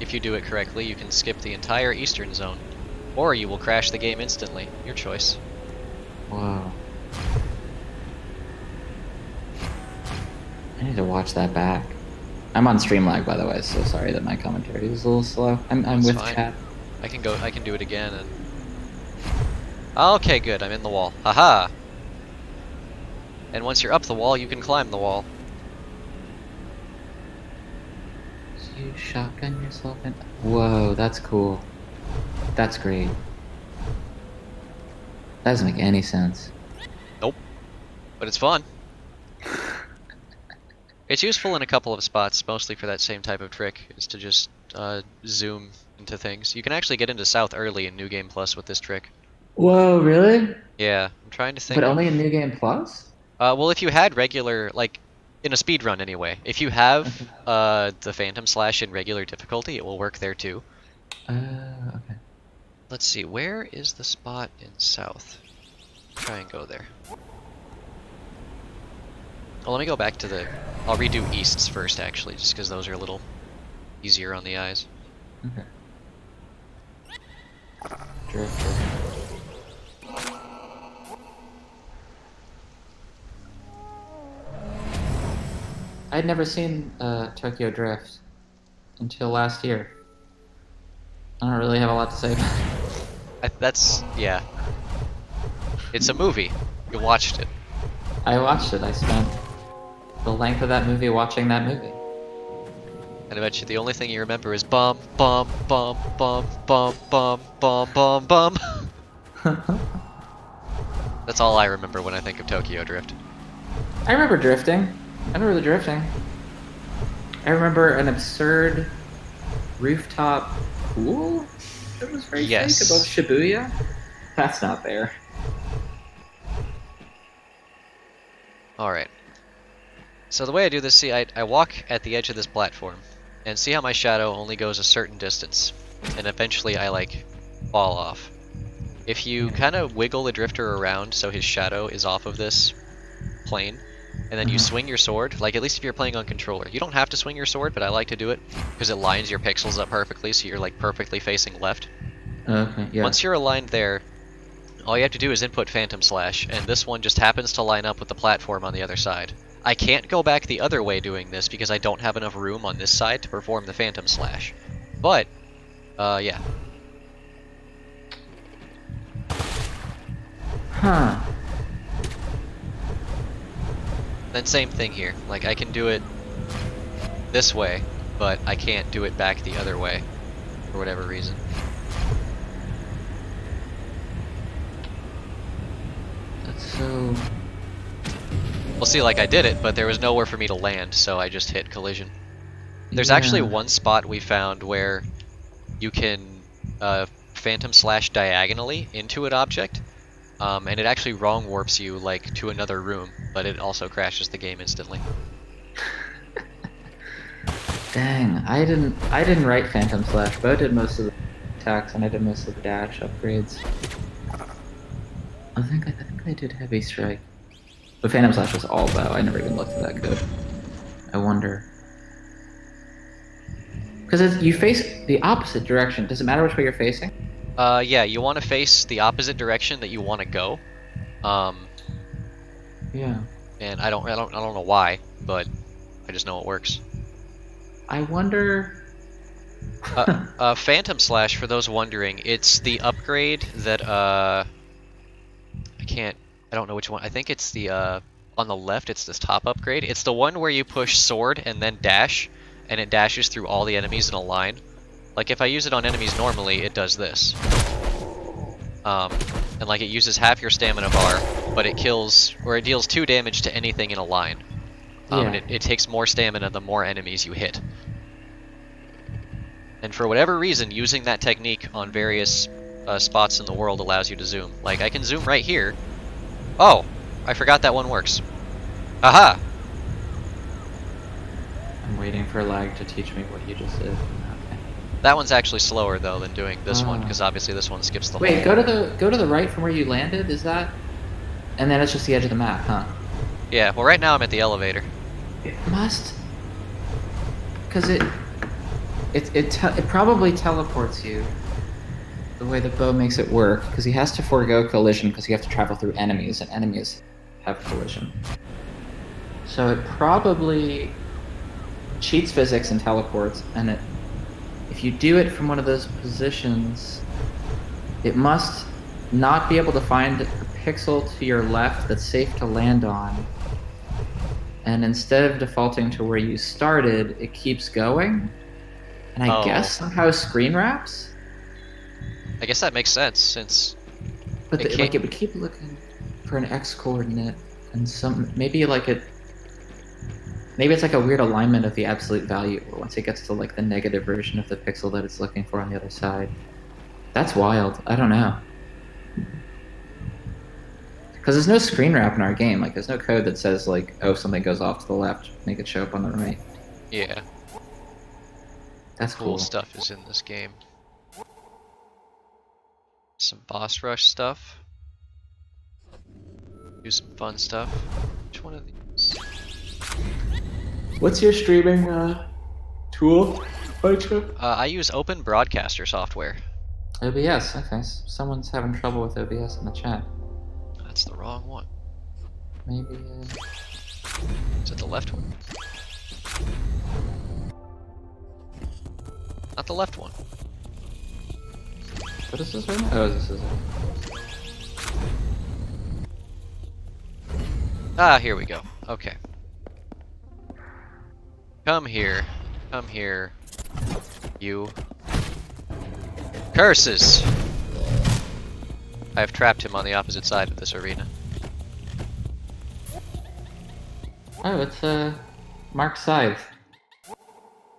if you do it correctly, you can skip the entire eastern zone, or you will crash the game instantly. Your choice. Wow. I need to watch that back. I'm on Streamlag, by the way, so sorry that my commentary is a little slow. I'm with fine. chat. I can do it again and... Okay, good, I'm in the wall. Haha! And once you're up the wall, you can climb the wall. You shotgun yourself in? Whoa, that's cool. That's great. That doesn't make any sense. Nope. But it's fun. It's useful in a couple of spots, mostly for that same type of trick, is to just zoom into things. You can actually get into South early in New Game Plus with this trick. Whoa, really? Yeah, I'm trying to think. But only in New Game Plus? Well, if you had regular, like, in a speedrun anyway, if you have the Phantom Slash in regular difficulty, it will work there too. Okay. Let's see, where is the spot in South? Try and go there. Well, let me go back to the... I'll redo Easts first, actually, just because those are a little easier on the eyes. Okay. Drifter. I'd never seen Tokyo Drift until last year. I don't really have a lot to say about it. That's... yeah. It's a movie. You watched it. I watched it. I spent the length of that movie watching that movie. And I bet you the only thing you remember is bum, bum, bum, bum, bum, bum, bum, bum, bum. That's all I remember when I think of Tokyo Drift. I remember drifting. I remember the drifting. I remember an absurd rooftop pool that was very fake above Shibuya. That's not there. Alright. So the way I do this, see, I walk at the edge of this platform, and see how my shadow only goes a certain distance, and eventually I, like, fall off. If you kind of wiggle the drifter around so his shadow is off of this plane, and then you swing your sword, like at least if you're playing on controller. You don't have to swing your sword, but I like to do it, because it lines your pixels up perfectly, so you're like perfectly facing left. Okay, yeah. Once you're aligned there, all you have to do is input Phantom Slash, and this one just happens to line up with the platform on the other side. I can't go back the other way doing this because I don't have enough room on this side to perform the Phantom Slash. But, yeah. Huh. Then same thing here. Like, I can do it this way, but I can't do it back the other way, for whatever reason. That's so... Well, see, like, I did it, but there was nowhere for me to land, so I just hit collision. There's actually one spot we found where you can Phantom Slash diagonally into an object, and it actually wrong warps you, like, to another room, but it also crashes the game instantly. Dang, I didn't write Phantom Slash, but I did most of the attacks and I did most of the dash upgrades. I think I did Heavy Strike. But Phantom Slash was all bow. I never even looked at that code. I wonder. Because you face the opposite direction. Does it matter which way you're facing? Yeah, you want to face the opposite direction that you want to go. Yeah. And I don't know why, but I just know it works. I wonder. Phantom Slash, for those wondering, it's the upgrade that I don't know which one. I think it's the on the left. It's this top upgrade. It's the one where you push sword and then dash, and it dashes through all the enemies in a line. Like if I use it on enemies normally, it does this. And like it uses half your stamina bar, but it kills, or it deals 2 damage to anything in a line. And it takes more stamina the more enemies you hit. And for whatever reason, using that technique on various spots in the world allows you to zoom. Like I can zoom right here. Oh, I forgot that one works. Aha! I'm waiting for lag to teach me what you just did. Okay. That one's actually slower though than doing this one, because obviously this one skips the whole. Wait, go to the right from where you landed. Is that? And then it's just the edge of the map, huh? Yeah. Well, right now I'm at the elevator. It must, because it probably teleports you. The way the bow makes it work, because he has to forego collision because you have to travel through enemies, and enemies have collision. So it probably cheats physics and teleports, and if you do it from one of those positions, it must not be able to find a pixel to your left that's safe to land on. And instead of defaulting to where you started, it keeps going. And I guess somehow screen wraps? I guess that makes sense, since... But it would keep looking for an X coordinate, and maybe it's like a weird alignment of the absolute value, where once it gets to like the negative version of the pixel that it's looking for on the other side. That's wild. I don't know. Because there's no screen wrap in our game. Like, there's no code that says like, oh, something goes off to the left, make it show up on the right. Yeah. That's cool. Stuff is in this game. Some boss rush stuff. Do some fun stuff. Which one of these? What's your streaming tool? I use Open Broadcaster software. OBS. Okay, someone's having trouble with OBS in the chat. That's the wrong one. Maybe. Is it the left one? Not the left one. What is this right now? Oh, this is it. Ah, here we go. Okay. Come here. Come here. You. Curses! I have trapped him on the opposite side of this arena. Oh, it's Mark Scythe.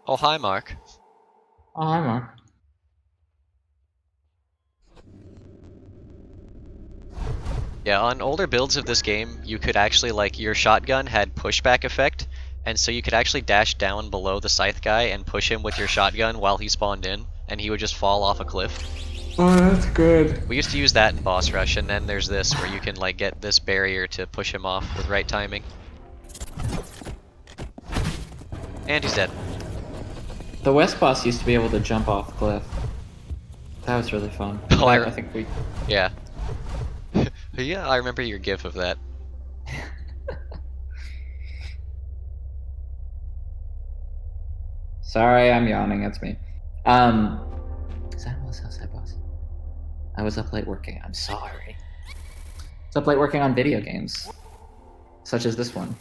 Oh, hi, Mark. Oh, hi, Mark. Yeah, on older builds of this game, you could actually, like, your shotgun had pushback effect, and so you could actually dash down below the scythe guy and push him with your shotgun while he spawned in, and he would just fall off a cliff. Oh, that's good. We used to use that in Boss Rush, and then there's this where you can, like, get this barrier to push him off with right timing. And he's dead. The West boss used to be able to jump off the cliff. That was really fun. Oh, I think we... Yeah. Yeah, I remember your gif of that. Sorry, I'm yawning. It's me. Is that was outside boss? I was up late working. I'm sorry. I was up late working on video games, such as this one.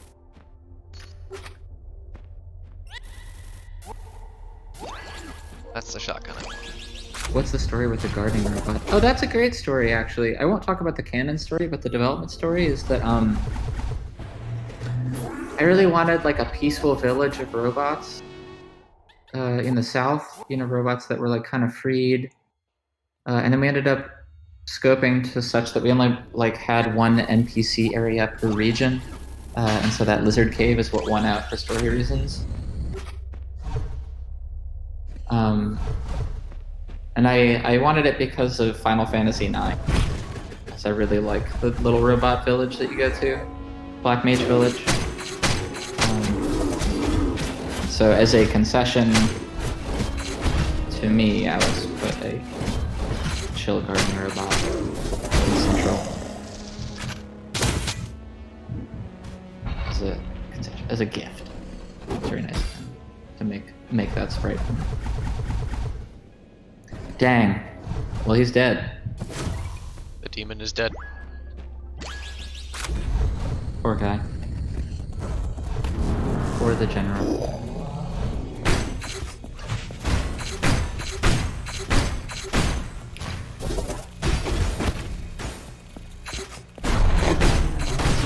That's the shotgun. What's the story with the gardening robot? Oh, that's a great story, actually. I won't talk about the canon story, but the development story is that, I really wanted, like, a peaceful village of robots in the south, you know, robots that were, like, kind of freed. And then we ended up scoping to such that we only, like, had one NPC area per region. And so that lizard cave is what won out for story reasons. And I wanted it because of Final Fantasy IX. So I really like the little robot village that you go to, Black Mage Village. So as a concession to me, I was put a chill garden robot in Central. As a gift. It's very nice to make that sprite. Dang. Well, he's dead. The demon is dead. Poor guy. Or the general.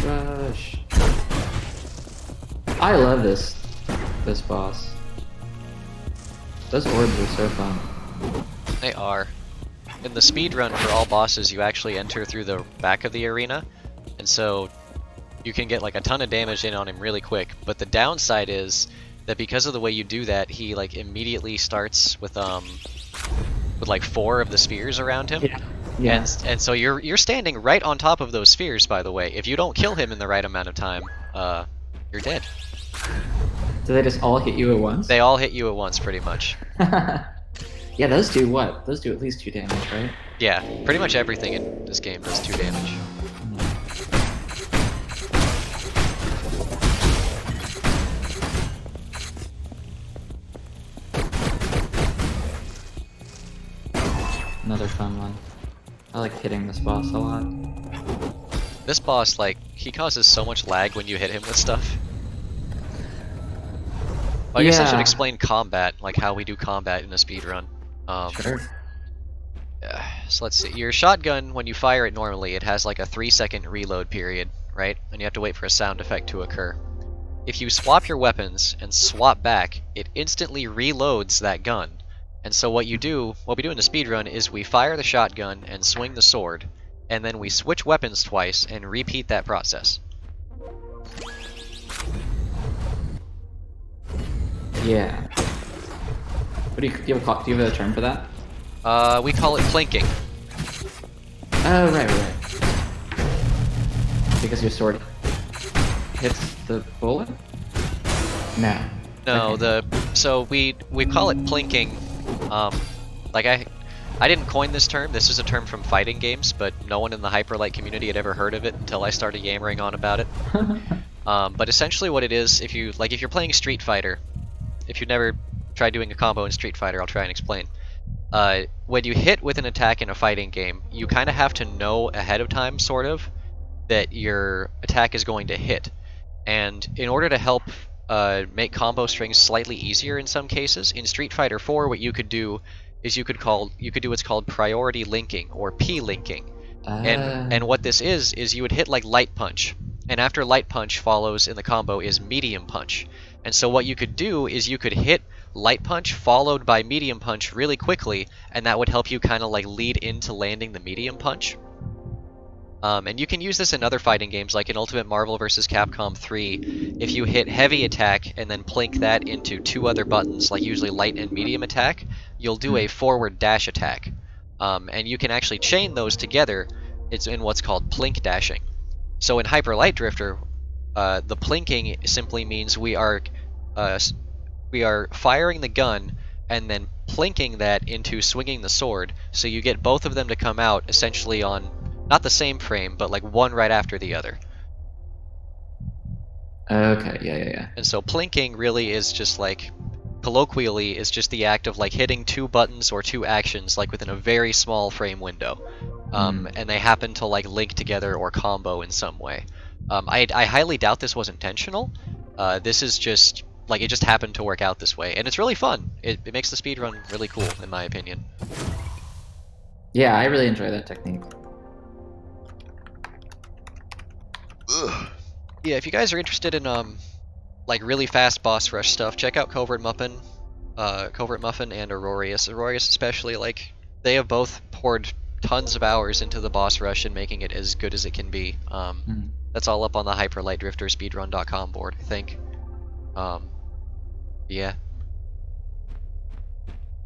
Rush. I love this boss. Those orbs are so fun. They are. In the speedrun for all bosses, you actually enter through the back of the arena, and so you can get like a ton of damage in on him really quick. But the downside is that because of the way you do that, he like immediately starts with like 4 of the spheres around him. Yeah. And so you're standing right on top of those spheres, by the way. If you don't kill him in the right amount of time, you're dead. Do they just all hit you at once? They all hit you at once, pretty much. Yeah, those do what? Those do at least 2 damage, right? Yeah, pretty much everything in this game does 2 damage. Another fun one. I like hitting this boss a lot. This boss, like, he causes so much lag when you hit him with stuff. Well, I guess I should explain combat, like how we do combat in a speedrun. Sure. So let's see. Your shotgun, when you fire it normally, it has like a 3-second reload period, right? And you have to wait for a sound effect to occur. If you swap your weapons and swap back, it instantly reloads that gun. And so what we do in the speedrun is we fire the shotgun and swing the sword, and then we switch weapons twice and repeat that process. Yeah. What do you have a term for that? We call it plinking. Oh, right. Because your sword hits the bullet? No. No, Okay. so we call it plinking. Like I didn't coin this term. This is a term from fighting games, but no one in the Hyperlight community had ever heard of it until I started yammering on about it. But essentially what it is, if you're playing Street Fighter, if you've never tried doing a combo in Street Fighter, I'll try and explain. When you hit with an attack in a fighting game, you kind of have to know ahead of time, sort of, that your attack is going to hit. And in order to help make combo strings slightly easier in some cases, in Street Fighter 4, what you could do is you could do what's called priority linking or P linking. And what this is you would hit like light punch, and after light punch follows in the combo is medium punch. And so what you could do is you could hit light punch followed by medium punch really quickly, and that would help you kind of like lead into landing the medium punch. And you can use this in other fighting games, like in Ultimate Marvel vs. Capcom 3. If you hit heavy attack and then plink that into two other buttons, like usually light and medium attack, you'll do a forward dash attack. And you can actually chain those together. It's in what's called plink dashing. So in Hyper Light Drifter, the plinking simply means we are firing the gun and then plinking that into swinging the sword, so you get both of them to come out essentially on not the same frame, but like one right after the other. Okay, yeah. And so plinking really is just like, colloquially, is just the act of like hitting two buttons or two actions like within a very small frame window. And they happen to like link together or combo in some way. I highly doubt this was intentional. This is just like, it just happened to work out this way, and it's really fun. It makes the speedrun really cool, in my opinion. Yeah, I really enjoy that technique. Ugh. Yeah, if you guys are interested in like really fast boss rush stuff, check out Covert Muffin and Aurorius. Aurorius especially, like, they have both poured tons of hours into the boss rush and making it as good as it can be. That's all up on the Hyper Light Drifter Speedrun.com board, I think. Yeah.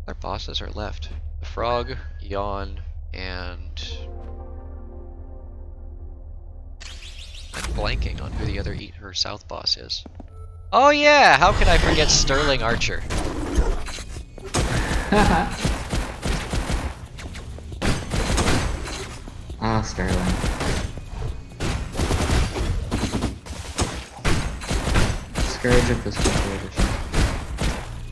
Our bosses are left. The Frog, Yawn, and I'm blanking on who the other South boss is. Oh yeah! How could I forget Sterling Archer? Ah, Sterling. Scourge of the Special Edition.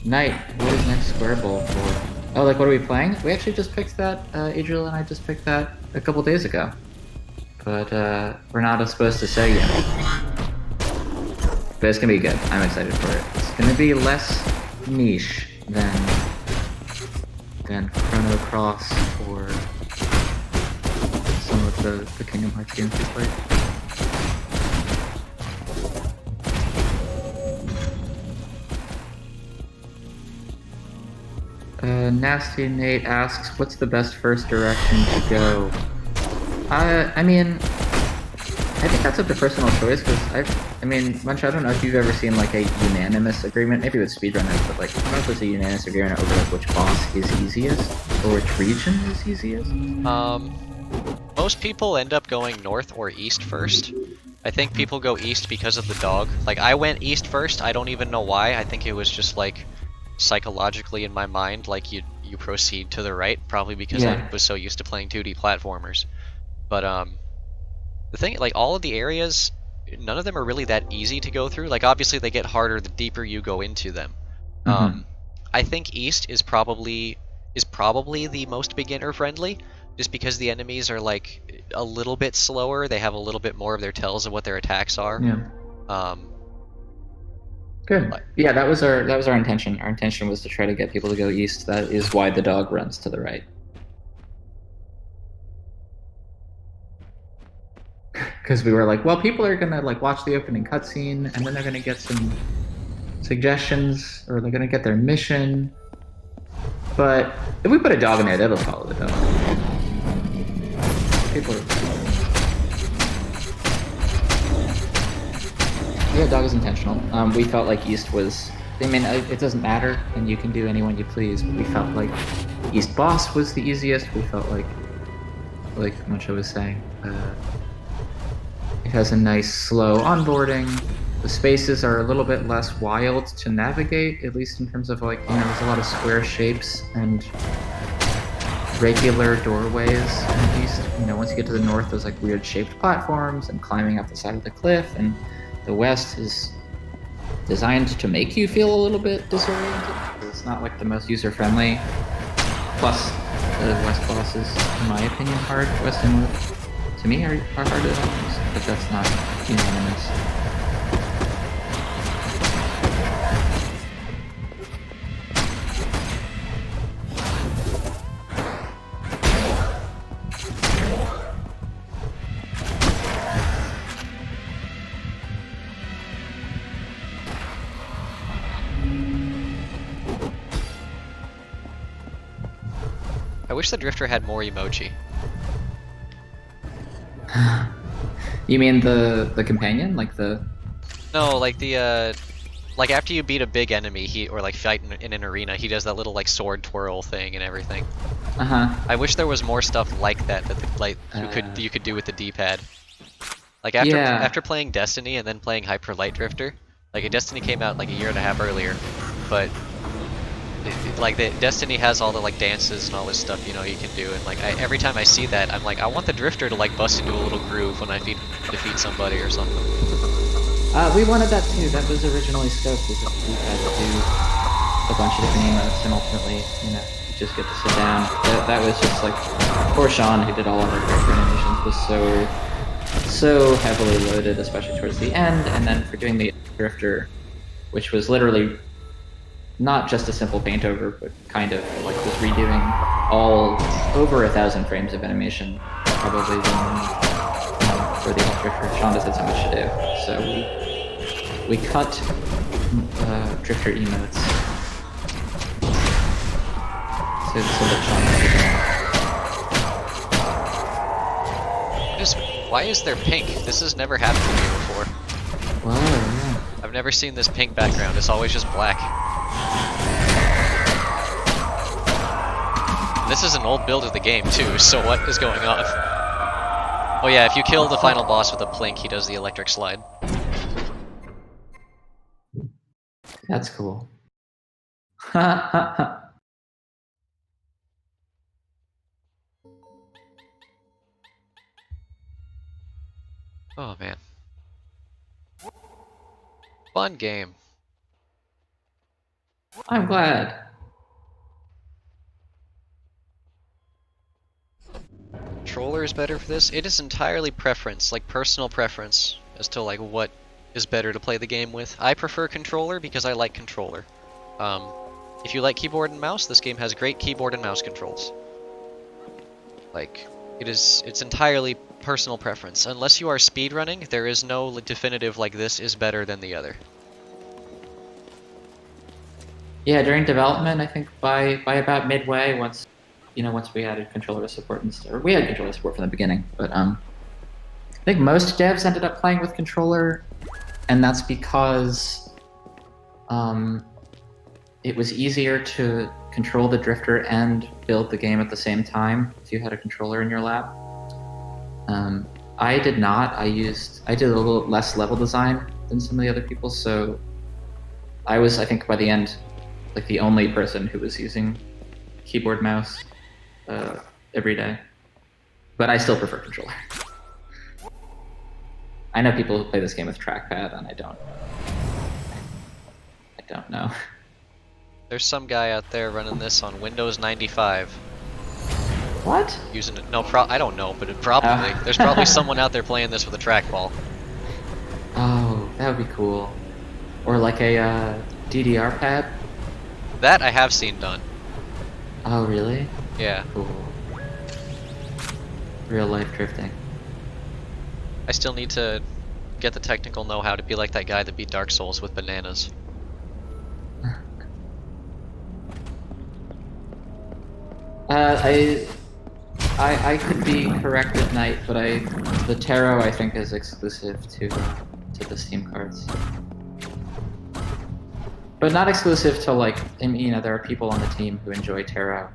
Knight, what is next Square Bowl for? Oh, like what are we playing? We actually just picked that, Adriel and I just picked that a couple days ago. But we're not supposed to say yet. But it's gonna be good. I'm excited for it. It's gonna be less niche than Chrono Cross or some of the Kingdom Hearts games we played. Nasty Nate asks, what's the best first direction to go? I mean, I think that's up to personal choice, because Munch, I don't know if you've ever seen like a unanimous agreement, maybe with speedrunners, but like, I don't know if there's a unanimous agreement over like which boss is easiest, or which region is easiest. Most people end up going north or east first. I think people go east because of the dog. Like, I went east first, I don't even know why. I think it was just like, psychologically in my mind, like you proceed to the right, probably because I was so used to playing 2D platformers. But the thing, like, all of the areas, none of them are really that easy to go through. Like, obviously they get harder the deeper you go into them. I think east is probably the most beginner friendly, just because the enemies are like a little bit slower. They have a little bit more of their tells of what their attacks are. Good. Yeah, that was our intention. Our intention was to try to get people to go east. That is why the dog runs to the right. Because we were like, well, people are gonna like watch the opening cutscene, and then they're gonna get some suggestions, or they're gonna get their mission. But if we put a dog in there, they'll follow the dog. People are... Yeah, dog is intentional. We felt like East was... I mean, it doesn't matter, and you can do anyone you please, but we felt like East Boss was the easiest. We felt like Muncho was saying, it has a nice slow onboarding. The spaces are a little bit less wild to navigate, at least in terms of like, you know, there's a lot of square shapes and regular doorways in the East. You know, once you get to the north, there's like weird shaped platforms and climbing up the side of the cliff, and the West is designed to make you feel a little bit disoriented. It's not like the most user-friendly. Plus, the West bosses, in my opinion, hard. West and North, to me, are harder than East. but that's not unanimous. I wish the Drifter had more emoji. You mean the companion, like the? No, like the like after you beat a big enemy, or like fight in an arena, he does that little like sword twirl thing and everything. I wish there was more stuff like that you could do with the D-pad. Like after playing Destiny and then playing Hyper Light Drifter, like Destiny came out like a year and a half earlier, but like the Destiny has all the like dances and all this stuff, you know, you can do, and like every time I see that, I'm like, I want the Drifter to like bust into a little groove when I defeat somebody or something. We wanted that too. That was originally scoped, was that we had to do a bunch of different emotes, and ultimately, you know, you just get to sit down. That was just like, poor Sean, who did all of our character animations, was so heavily loaded, especially towards the end, and then for doing the Drifter, which was literally not just a simple paint over, but kind of like was redoing all over 1,000 frames of animation, probably for the Drifter. Sean just had so much to do, so we cut Drifter emotes so that Sean why is there pink? This has never happened to me before. Wow, yeah. I've never seen this pink background. It's always just black. This is an old build of the game too, so what is going on? Oh yeah, if you kill the final boss with a plink, he does the electric slide. That's cool. Oh man. Fun game. I'm glad. Controller is better for this. It is entirely preference, like personal preference, as to like what is better to play the game with. I prefer controller because I like controller. If you like keyboard and mouse, this game has great keyboard and mouse controls. Like, it's entirely personal preference. Unless you are speedrunning, there is no definitive like this is better than the other. Yeah, during development, I think by about midway, once we added controller support and stuff, or we had controller support from the beginning, but I think most devs ended up playing with controller, and that's because it was easier to control the Drifter and build the game at the same time if you had a controller in your lap. I did not. I did a little less level design than some of the other people, so I was, I think by the end, like the only person who was using keyboard mouse every day. But I still prefer controller. I know people who play this game with trackpad, and I don't know. There's some guy out there running this on Windows 95. What? Using it? No, I don't know, but probably. There's probably someone out there playing this with a trackball. Oh, that would be cool. Or like a DDR pad. That I have seen done. Oh, really? Yeah. Cool. Real life drifting. I still need to get the technical know-how to be like that guy that beat Dark Souls with bananas. I could be corrected, Knight, but the tarot I think is exclusive to the Steam cards. But not exclusive to like, there are people on the team who enjoy tarot.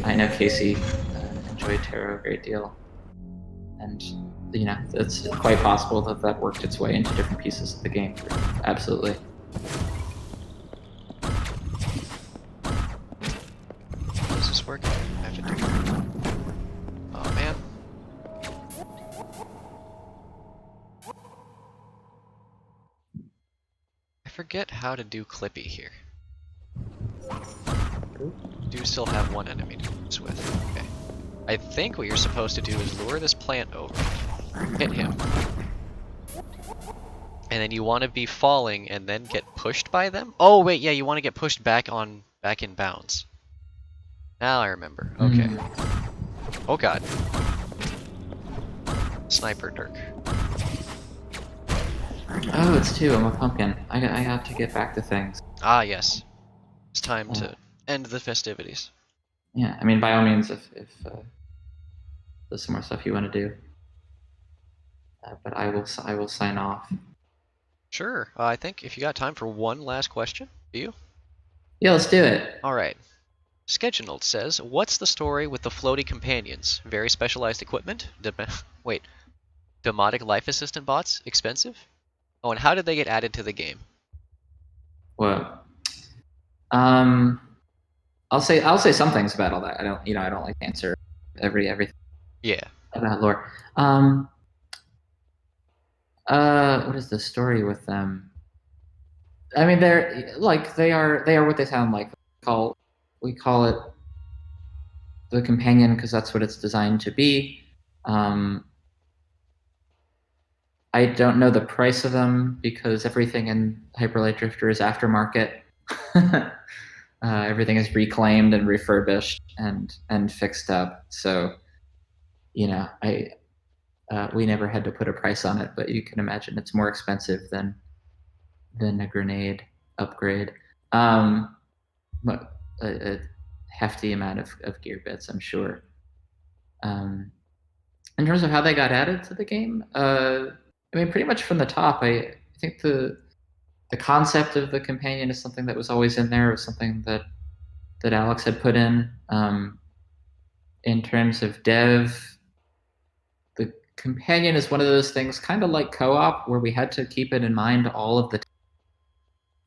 I know Casey enjoyed tarot a great deal, and it's quite possible that worked its way into different pieces of the game. Absolutely. Is this working? I have to do it. Oh man. I forget how to do Clippy here. Do still have one enemy to use with. Okay. I think what you're supposed to do is lure this plant over. hit him. And then you want to be falling and then get pushed by them? Oh, wait, yeah, you want to get pushed back in bounds. Now I remember. Okay. Oh god. Sniper Dirk. Oh, it's 2. I'm a pumpkin. I have to get back to things. Ah, yes. It's time to end the festivities. Yeah, I mean, by all means, if there's some more stuff you want to do. But I will sign off. Sure. I think if you got time for one last question, do you? Yeah, let's do it. All right. Scheduled says, what's the story with the floaty companions? Very specialized equipment? Wait. Demotic life assistant bots? Expensive? Oh, and how did they get added to the game? Well, I'll say some things about all that. I don't like to answer everything. Yeah. About lore. What is the story with them? I mean, they are what they sound like. We call it the companion because that's what it's designed to be. I don't know the price of them because everything in Hyperlight Drifter is aftermarket. Everything is reclaimed and refurbished and fixed up. So, we never had to put a price on it, but you can imagine it's more expensive than a grenade upgrade. But a hefty amount of gear bits, I'm sure. In terms of how they got added to the game, I mean, pretty much from the top. I think the concept of the companion is something that was always in there. It was something that Alex had put in. In terms of dev, the companion is one of those things, kind of like co-op, where we had to keep it in mind all of the time.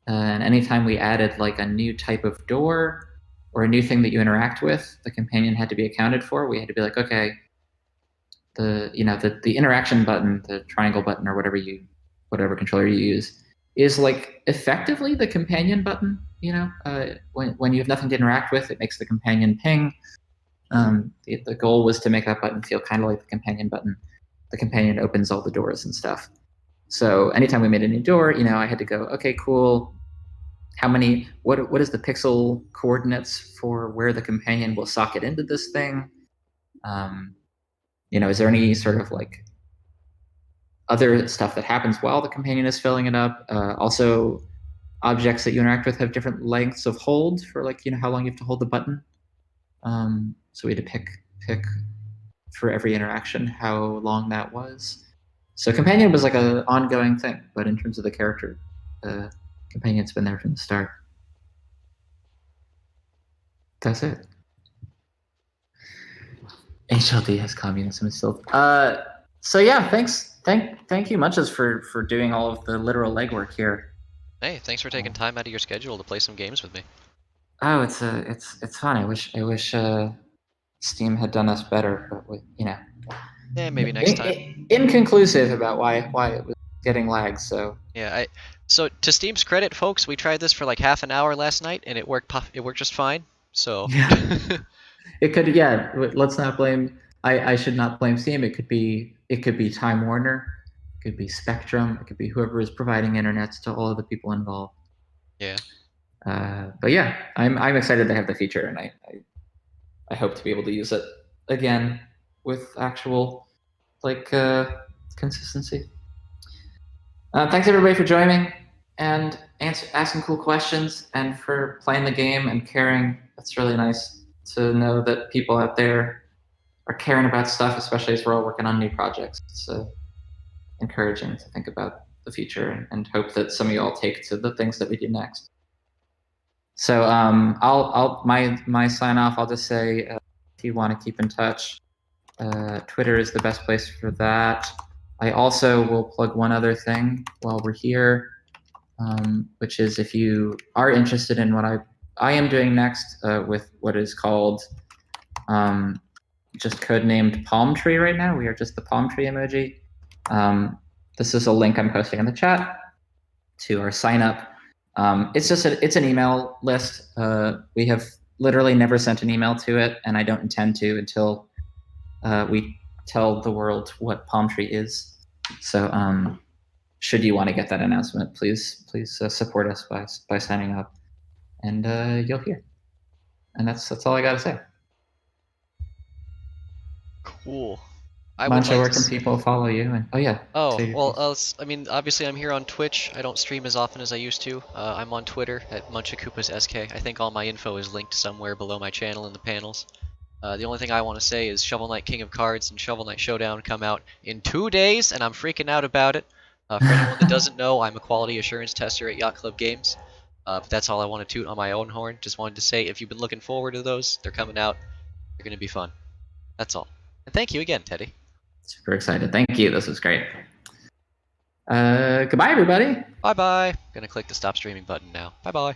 And anytime we added like a new type of door or a new thing that you interact with, the companion had to be accounted for. We had to be like, okay, the interaction button, the triangle button, or whatever controller you use, is like effectively the companion button. When you have nothing to interact with, it makes the companion ping. The goal was to make that button feel kind of like the companion button. The companion opens all the doors and stuff. So anytime we made a new door, I had to go, okay, cool. What is the pixel coordinates for where the companion will socket into this thing? Is there any sort of like other stuff that happens while the companion is filling it up? Also, objects that you interact with have different lengths of hold for how long you have to hold the button. So we had to pick for every interaction how long that was. So companion was like an ongoing thing, but in terms of the character, companion's been there from the start. That's it. HLD has communism instilled. So yeah, thanks. Thank you Munches for doing all of the literal legwork here. Hey, thanks for taking time out of your schedule to play some games with me. Oh, it's fun. I wish Steam had done us better, but Yeah, maybe next time. Inconclusive about why it was getting lags. So yeah, so to Steam's credit, folks, we tried this for like half an hour last night, and it worked just fine. So yeah. It could, yeah. Let's not blame. I should not blame Steam. It could be Time Warner. It could be Spectrum. It could be whoever is providing internets to all of the people involved. Yeah. But yeah, I'm excited to have the feature, and I hope to be able to use it again with actual consistency. Thanks everybody for joining and asking cool questions and for playing the game and caring. That's really nice to know that people out there are caring about stuff, especially as we're all working on new projects. It's encouraging to think about the future and hope that some of you all take to the things that we do next. So I'll my sign off. I'll just say if you want to keep in touch, Twitter is the best place for that. I also will plug one other thing while we're here, which is if you are interested in what I am doing next with what is called just codenamed Palm Tree right now. We are just the Palm Tree emoji. This is a link I'm posting in the chat to our sign up. It's an email list. We have literally never sent an email to it, and I don't intend to until we tell the world what palm tree is. So should you want to get that announcement, please support us by signing up, and you'll hear. And that's all I gotta say. Cool. I would Mancha, like where to can say. people follow you? And oh yeah, Oh, say your well, piece. I mean, obviously I'm here on Twitch. I don't stream as often as I used to. I'm on Twitter at MunchaKoopaSK. I think all my info is linked somewhere below my channel in the panels. The only thing I want to say is Shovel Knight King of Cards and Shovel Knight Showdown come out in 2 days, and I'm freaking out about it. For anyone that doesn't know, I'm a quality assurance tester at Yacht Club Games. But that's all I want to toot on my own horn. Just wanted to say, if you've been looking forward to those, they're coming out. They're going to be fun. That's all. And thank you again, Teddy. Super excited. Thank you. This was great. Goodbye, everybody. Bye bye. Gonna click the stop streaming button now. Bye bye.